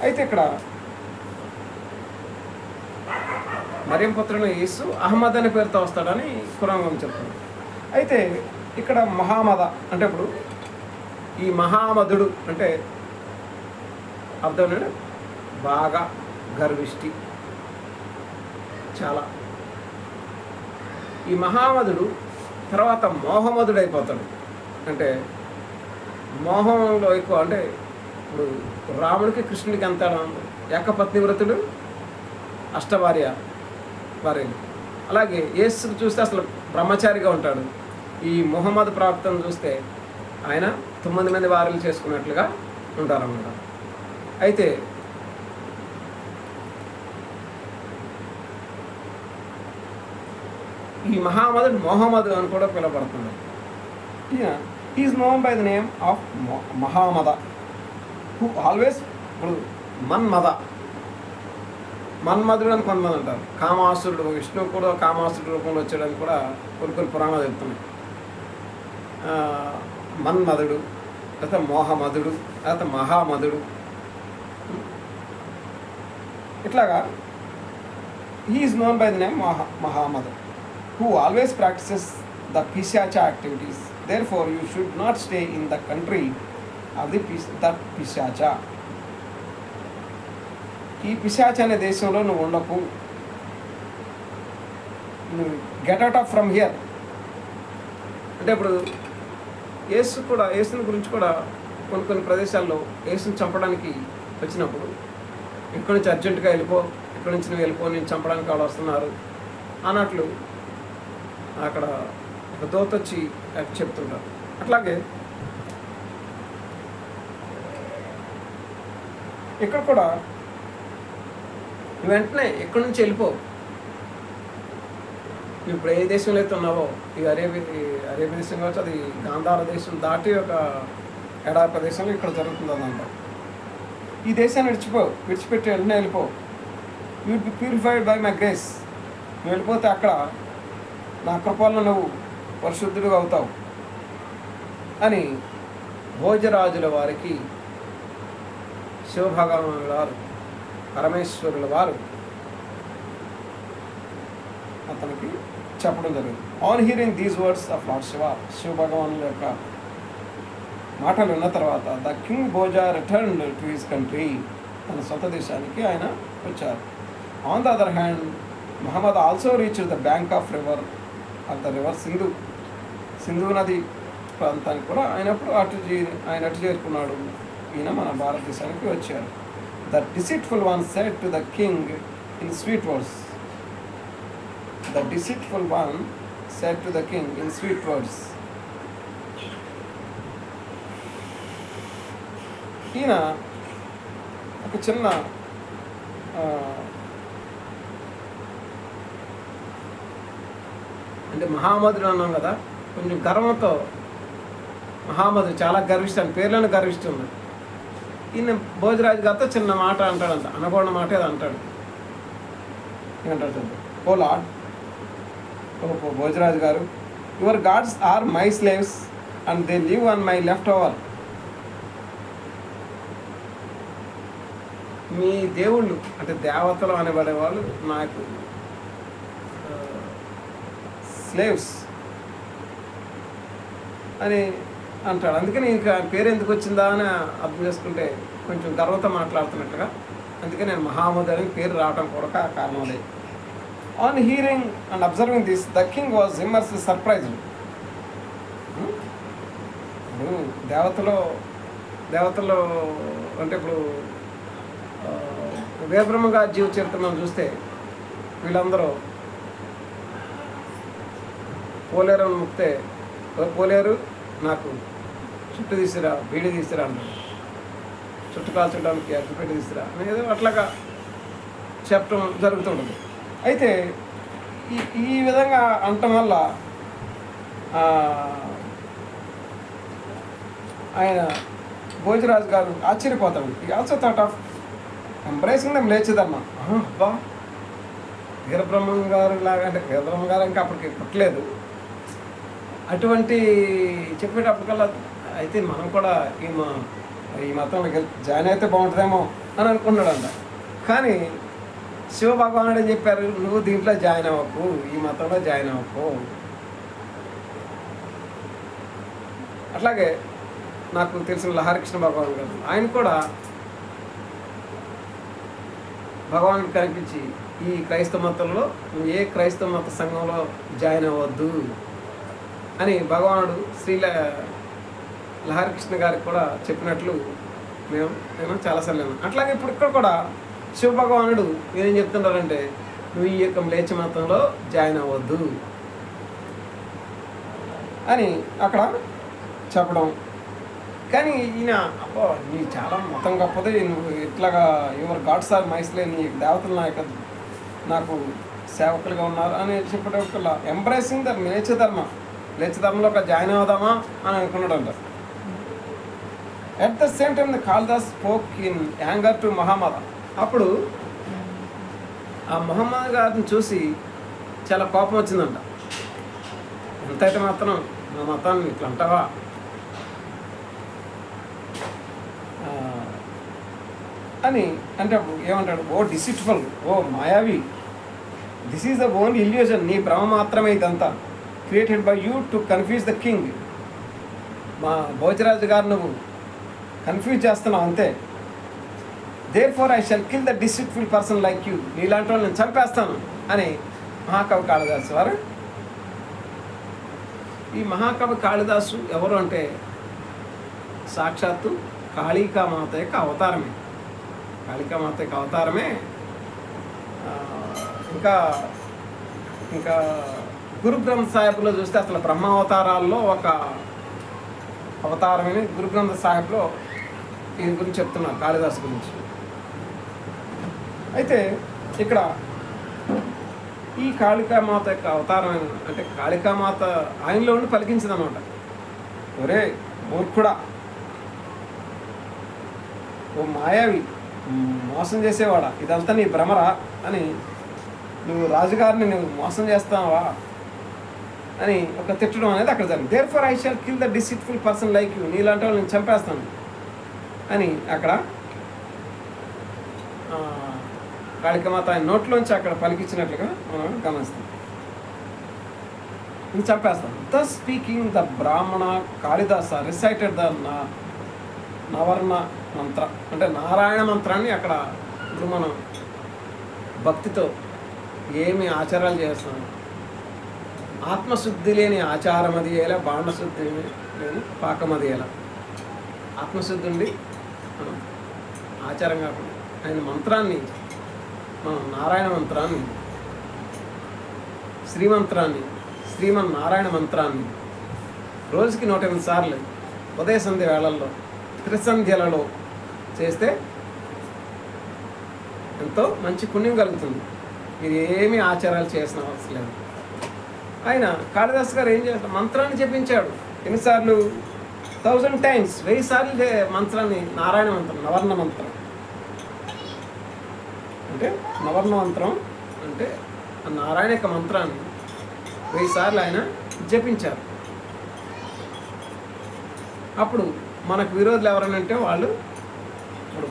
అయితే ఇక్కడ మరియం పుత్రుడు యేసు అహ్మద్ అనే పేరుతో వస్తాడని ఖురాన్ చెప్తుంది. అయితే ఇక్కడ మహామద అంటే ఇప్పుడు ఈ మహామధుడు అంటే అర్థం ఏంటంటే బాగా గర్విష్టి, చాలా. ఈ మహామధుడు తర్వాత మోహమధుడు అయిపోతాడు. అంటే మోహంలో ఎక్కువ, అంటే ఇప్పుడు రాముడికి కృష్ణుడికి ఎంత ఏకపత్ని వ్రతుడు, అష్టభార్య భార్యలు. అలాగే యేసు చూస్తే అసలు బ్రహ్మచారిగా ఉంటాడు. ఈ ముహమ్మద్ ప్రవక్తను చూస్తే ఆయన 9 మంది భార్యలు చేసుకున్నట్లుగా ఉంటారన్నమాట. అయితే ఈ మహామధుడు మొహమ్మద్ అని కూడా పిలువబడుతున్నాడు. Is known by the name of Mahamada, who always. ఇప్పుడు మన్మధుడు అని కొంతమంది అంటారు. కామాసురుడు, విష్ణువు కూడా కామాసురుడు రూపంలో వచ్చాడని కూడా కొన్ని పురాణాలు చెప్తున్నాయి. మన్మధుడు, లేకపోతే మోహమధుడు, లేకపోతే మహామధుడు, ఇట్లాగా he is known by the name Mahamadhu, who always practices the Pishacha activities. Therefore, you should not stay in the country of the Pishacha. ఈ పిశాచ అనే దేశంలో నువ్వు ఉండకు, నువ్వు get out of from here. అంటే ఇప్పుడు యేసుని గురించి కూడా కొన్ని ప్రదేశాల్లో యేసుని చంపడానికి వచ్చినప్పుడు, ఇక్కడి నుంచి అర్జెంటుగా వెళ్ళిపో, ఇక్కడి నుంచి నువ్వు వెళ్ళిపో, నేను చంపడానికి వాళ్ళు వస్తున్నారు అన్నట్లు అక్కడ ఒక దూత వచ్చి చెప్తుంటారు. అట్లాగే ఇక్కడ కూడా నువ్వు వెంటనే ఎక్కడి నుంచి వెళ్ళిపో, నువ్వు ఇప్పుడు ఏ దేశంలో అయితే ఉన్నావో, ఈ అరేబియా దేశం కావచ్చు, అది గాంధార దేశం దాటి ఒక ఎడారి ప్రదేశంలో ఇక్కడ జరుగుతుంది అదంతా. ఈ దేశాన్ని విడిచిపెట్టి వెంటనే వెళ్ళిపో. You will be purified by my grace. నువ్వు వెళ్ళిపోతే అక్కడ నా కృపల్లో నువ్వు పరిశుద్ధుడు అవుతావు అని భోజరాజుల వారికి శివభగవానుల వారు, పరమేశ్వరుల వారు అతనికి చెప్పడం జరిగింది. On hearing these words of lord శివభగవానుల యొక్క మాటలు విన్న తర్వాత the king Bhoja returned to his country. తన సొంత దేశానికి ఆయన వచ్చారు. On the other hand Muhammad also reach the bank of the river Sindhu నది ప్రాంతానికి కూడా ఆయన అటు చేరుకున్నాడు. ఈయన మన భారతదేశానికి వచ్చారు. The deceitful one said to the king in sweet words. The deceitful one said to the king in sweet words. ఈయన ఒక చిన్న అంటే మహామధుడు అన్నాం కదా, కొంచెం గర్వంతో మహామధుడు చాలా గర్విస్తాను, పేర్లను గర్విస్తుంది. ఈయన భోజరాజు గారితో చిన్న మాట అంటాడంట, అనకూడని మాట ఏదో అంటాడు. ఏమంటాడు? ఓ లార్డ్, ఓ భోజరాజు గారు, your gods are my slaves and they live on my left over. మీ దేవుళ్ళు అంటే దేవతలు అనబడే వాళ్ళు నాకు స్లేవ్స్ అని అంటాడు. అందుకని ఇంకా పేరు ఎందుకు వచ్చిందా అని అర్థం చేసుకుంటే కొంచెం గర్వంతో మాట్లాడుతున్నట్టుగా, అందుకే నేను మహామధు అని పేరు రావడం కూడా కారణం అదే. On hearing and observing this the king was immensely surprised. ఇప్పుడు దేవతలో అంటే ఇప్పుడు వీరబ్రహ్మగా జీవ చరిత్ర మనం చూస్తే వీళ్ళందరూ పోలేరు అని ముక్తే, పోలేరు నాకు చుట్టు తీసిరా, బీడి తీసిరా అంటారు, చుట్టు కాల్చడానికి అగ్గిపెట్టి తీసిరా అనేది అట్లాగా చెప్పడం జరుగుతుంటుంది. అయితే ఈ విధంగా అనటం వల్ల ఆయన భోజరాజు గారు ఆశ్చర్యపోతాడు. He also thought of embracing them లేచేదమ్మా. అబ్బా, వీరబ్రహ్మం గారు లాగా, అంటే వీరబ్రహ్మ గారు ఇంకా అప్పటికి పుట్టలేదు, అటువంటి చెప్పేటప్పటికల్లా అయితే మనం కూడా ఈ మతంలోకి జాయిన్ అయితే బాగుంటుందేమో అని అనుకున్నాడంట. కానీ శివభగవానుడు అని చెప్పారు, నువ్వు దీంట్లో జాయిన్ అవ్వకు, ఈ మతంలో జాయిన్ అవ్వకు. అట్లాగే నాకు తెలిసిన లహరికృష్ణ భగవాన్ గారు, ఆయన కూడా భగవానుడికి కనిపించి ఈ క్రైస్తవ మతంలో నువ్వు ఏ క్రైస్తవ మత సంఘంలో జాయిన్ అవ్వద్దు అని భగవానుడు లహరికృష్ణ గారికి కూడా చెప్పినట్లు నేను చాలాసార్లు విన్నాను. అట్లాగే ఇప్పుడు ఇక్కడ కూడా శివ భగవానుడు ఏం చెప్తున్నారంటే, నువ్వు ఈ యొక్క మ్లేచ్ఛ మతంలో జాయిన్ అవ్వద్దు అని అక్కడ చెప్పడం. కానీ ఈయన అబ్బో నీ చాలా మతం గొప్పది, నువ్వు ఇట్లాగా యువర్ గాడ్స్ ఆర్ మైస్లే, నీ దేవతలు నాకు సేవకులుగా ఉన్నారు అని చెప్పేటప్పుడు ఎంబ్రేసింగ్ ద మ్లేచ్ఛధర్మంలో ఒక జాయిన్ అవుదామా అని అనుకున్నాడంట. At the same time the Kalidas spoke in anger to Muhammad. అప్పుడు ఆ మహమ్మద్ గారిని చూసి చాలా కోపం వచ్చిందంట. ఎంతైతే మాత్రం మా మతాన్ని ఇట్లా అంటావా అని అంటే ఏమంటాడు, ఓ డిసిట్ఫుల్, ఓ మాయావి, this is the only illusion, నీ భ్రమ మాత్రమే ఇదంతా, created by you to confuse the king. మా భోజరాజు గారు నువ్వు కన్ఫ్యూజ్ చేస్తున్నావు అంతే. Therefore I shall kill the deceitful person like you, నీలాంటి వాళ్ళు నేను చంపేస్తాను అని మహాకవి కాళిదాసు వారు. ఈ మహాకవి కాళిదాసు ఎవరు అంటే సాక్షాత్తు కాళికామాత యొక్క అవతారమే. కాళికామాత యొక్క అవతారమే. ఇంకా గురు గ్రంథ్ సాహిబ్లో చూస్తే అసలు బ్రహ్మ అవతారాల్లో ఒక అవతారమని గురు గ్రంథ్ సాహిబ్లో దీని గురించి చెప్తున్నారు, కాళిదాసు గురించి. అయితే ఇక్కడ ఈ కాళికామాత యొక్క అవతారం అంటే కాళికామాత ఆయనలో ఉండి పలికించింది అనమాట. ఒరే మూర్ఖుడా, ఓ మాయావి, మోసం చేసేవాడా, ఇదంతా నీ భ్రమరా అని, నువ్వు రాజుగారిని నువ్వు మోసం చేస్తావా అని ఒక తిట్టడం అనేది అక్కడ జరిగింది. Therefore I shall kill the deceitful person like you, నీలాంటి వాళ్ళు నేను చంపేస్తాను అని అక్కడ కాళికామాత ఆయన నోట్లోంచి అక్కడ పలికించినట్లుగా మనం గమనిస్తాం. చంపేస్తాం. ద స్పీకింగ్ ద బ్రాహ్మణ కాళిదాస రిసైటెడ్ ద నవర్ణ మంత్ర అంటే నారాయణ మంత్రాన్ని అక్కడ ఇప్పుడు మనం భక్తితో ఏమి ఆచారాలు చేస్తున్నాం, ఆత్మశుద్ధి లేని ఆచారం అది ఎలా, బాణశుద్ధి లేని పాకం అది ఎలా. ఆత్మశుద్ధి ఉండి మనం ఆచారం కాకుండా ఆయన మంత్రాన్ని, మనం నారాయణ మంత్రాన్ని, శ్రీమంత్రాన్ని, శ్రీమన్నారాయణ మంత్రాన్ని రోజుకి 108 సార్లు ఉదయ సంధ్య వేళల్లో, త్రిసంధ్యలలో చేస్తే ఎంతో మంచి పుణ్యం కలుగుతుంది. మీరు ఏమీ ఆచారాలు చేసిన అవసరం లేదు. ఆయన కాళిదాస్ గారు ఏం చేస్తారు, మంత్రాన్ని జపించాడు. ఎన్నిసార్లు? 1000 times, 1000 సార్లు మంత్రాన్ని, నారాయణ మంత్రం, నవర్ణ మంత్రం అంటే నవర్ణ మంత్రం అంటే నారాయణ యొక్క మంత్రాన్ని 1000 సార్లు ఆయన జపించారు. అప్పుడు మనకు విరోధులు ఎవరైనా వాళ్ళు ఇప్పుడు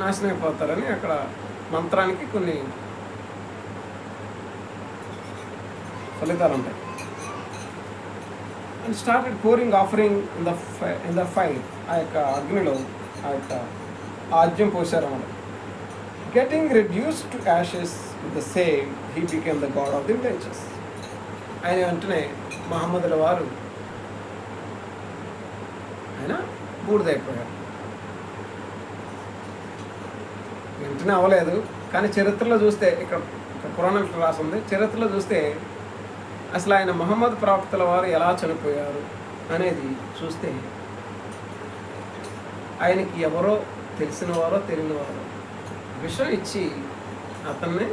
నాశనం అయిపోతారని అక్కడ మంత్రానికి కొన్ని ఫలితాలు ఉంటాయి. And started pouring offering in the fire. ఆ యొక్క అగ్నిలో ఆ యొక్క ఆజ్యం పోశారు అన్నమాట. Getting reduced to Ashes with the same he became the God of the villages. ఆయన వెంటనే మహమ్మదుల వారు ఆయన బూడిదైపోయారు. వెంటనే అవ్వలేదు, కానీ చరిత్రలో చూస్తే ఇక్కడ పురాణానికి రాసింది, చరిత్రలో చూస్తే అసలు ఆయన మహమ్మద్ ప్రవక్తల వారు ఎలా చనిపోయారు అనేది చూస్తే ఆయనకి ఎవరో తెలిసిన వారో తెలియని వారో విషం ఇచ్చి అతన్ని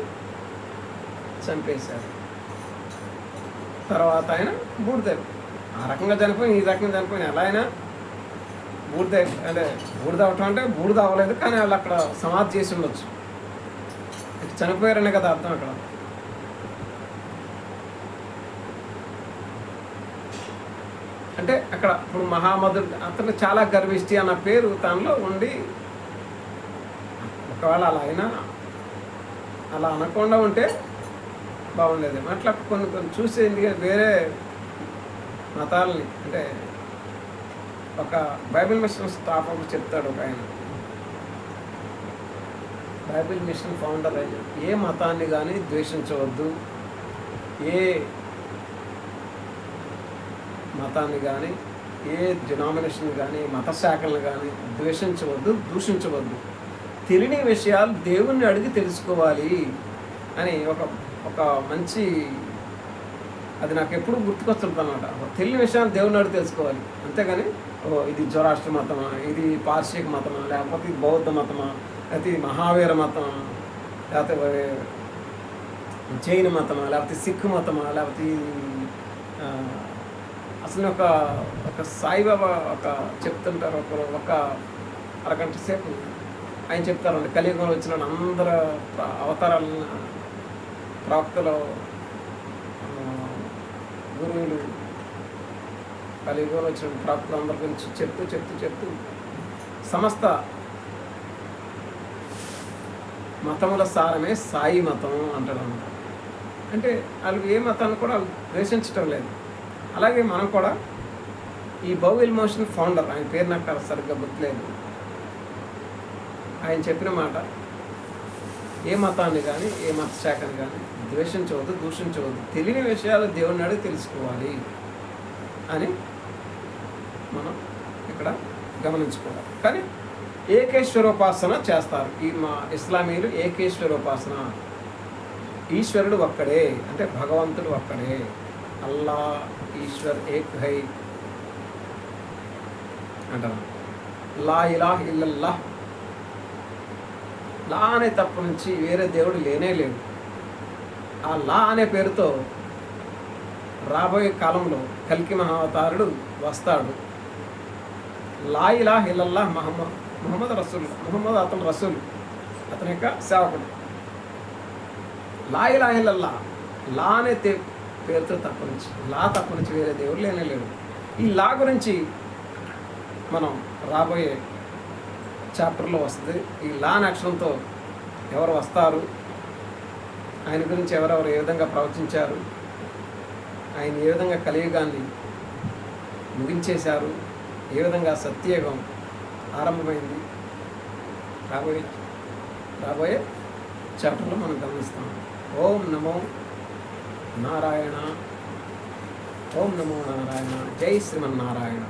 చంపేశారు. తర్వాత ఆయన బూడిద, ఆ రకంగా చనిపోయి ఈ రకంగా చనిపోయిన ఎలా అయినా బూడిద అంటే బూడిద అవటం అంటే బూడిద అవ్వలేదు, కానీ వాళ్ళు అక్కడ సమాధి చేసి ఉండొచ్చు. చనిపోయారనే కదా అర్థం అక్కడ. అంటే అక్కడ ఇప్పుడు మహమ్మదుడు అతను చాలా గర్విష్టి అన్న పేరు తనలో ఉండి, ఒకవేళ అలా అయినా అలా అనకుండా ఉంటే బాగుండేది. అట్లా కొన్ని కొన్ని చూసి వేరే మతాలని, అంటే ఒక బైబిల్ మిషన్ స్టాఫ్ చెప్తాడు ఒక ఆయన, బైబిల్ మిషన్ ఫౌండర్ అయిన, ఏ మతాన్ని కానీ ద్వేషించవద్దు, ఏ మతాన్ని కానీ ఏ డినామినేషన్ కానీ మత శాఖలను కానీ ద్వేషించవద్దు, దూషించవద్దు. తెలియని విషయాలు దేవుణ్ణి అడిగి తెలుసుకోవాలి అని ఒక మంచి, అది నాకు ఎప్పుడు గుర్తుకొస్తుంది అనమాట. తెలియని విషయాలు దేవుణ్ణి అడిగి తెలుసుకోవాలి, అంతేగాని ఇది జొరాష్ట్ర మతమా, ఇది పార్షిక మతమా, లేకపోతే ఇది బౌద్ధ మతమా, లేకపోతే ఇది మహావీర మతమా, లేకపోతే జైన మతమా, లేకపోతే సిక్ మతమా, లేకపోతే అసలు ఒక సాయిబాబా చెప్తుంటారు, ఒక అరగంట సేపు ఆయన చెప్తారండి. కలియుగంలో వచ్చిన అందరు అవతారాలను, ప్రవక్తలు, గురువులు, కలియుగంలో వచ్చిన ప్రవక్తలు అందరి గురించి చెప్తూ సమస్త మతముల సారమే సాయి మతం అంటాడు అన్నమాట. అంటే వాళ్ళు ఏ మతాన్ని కూడా ద్వేషించటం లేదు. అలాగే మనం కూడా ఈ బౌవిల్ మోషన్ ఫౌండర్, ఆయన పేరు నాకు సరిగ్గా గుర్తులేదు, ఆయన చెప్పిన మాట, ఏ మతాన్ని కానీ ఏ మత శాఖని కానీ ద్వేషించవద్దు, దూషించవద్దు, తెలియని విషయాలు దేవుని అడిగి తెలుసుకోవాలి అని మనం ఇక్కడ గమనించుకోవాలి. కానీ ఏకేశ్వరోపాసన చేస్తారు ఈ మా ఇస్లామీయులు. ఏకేశ్వరోపాసన, ఈశ్వరుడు ఒక్కడే, అంటే భగవంతుడు ఒక్కడే, అల్లా ఈశ్వర్ ఏక్ హై అంటారు. లా ఇలాహ ఇల్లల్లాహ్, లా అనే తప్పు నుంచి వేరే దేవుడు లేనే లేడు. ఆ లా అనే పేరుతో రాబోయే కాలంలో కల్కి మహావతారుడు వస్తాడు. లా ఇలాహ ఇల్లల్లాహ్ ముహమ్మద్ రసూల్, ముహమ్మద్ అతను రసూల్, అతని యొక్క సేవకుడు. లా ఇలాహ ఇల్లల్లాహ్, లా అనే పేరుతో తప్పు నుంచి వేరే దేవుడు లేనే లేడు. ఈ లా గురించి మనం రాబోయే చాప్టర్లో వస్తుంది. ఈ లా అనే అక్షరంతో ఎవరు వస్తారు, ఆయన గురించి ఎవరెవరు ఏ విధంగా ప్రవచించారు, ఆయన ఏ విధంగా కలియుగాన్ని ముగించేశారు, ఏ విధంగా సత్యయుగం ఆరంభమైంది రాబోయే చాప్టర్లో మనం గమనిస్తాం. ఓం నమో నారాయణ, ఓం నమో నారాయణ, జై శ్రీమన్నారాయణ.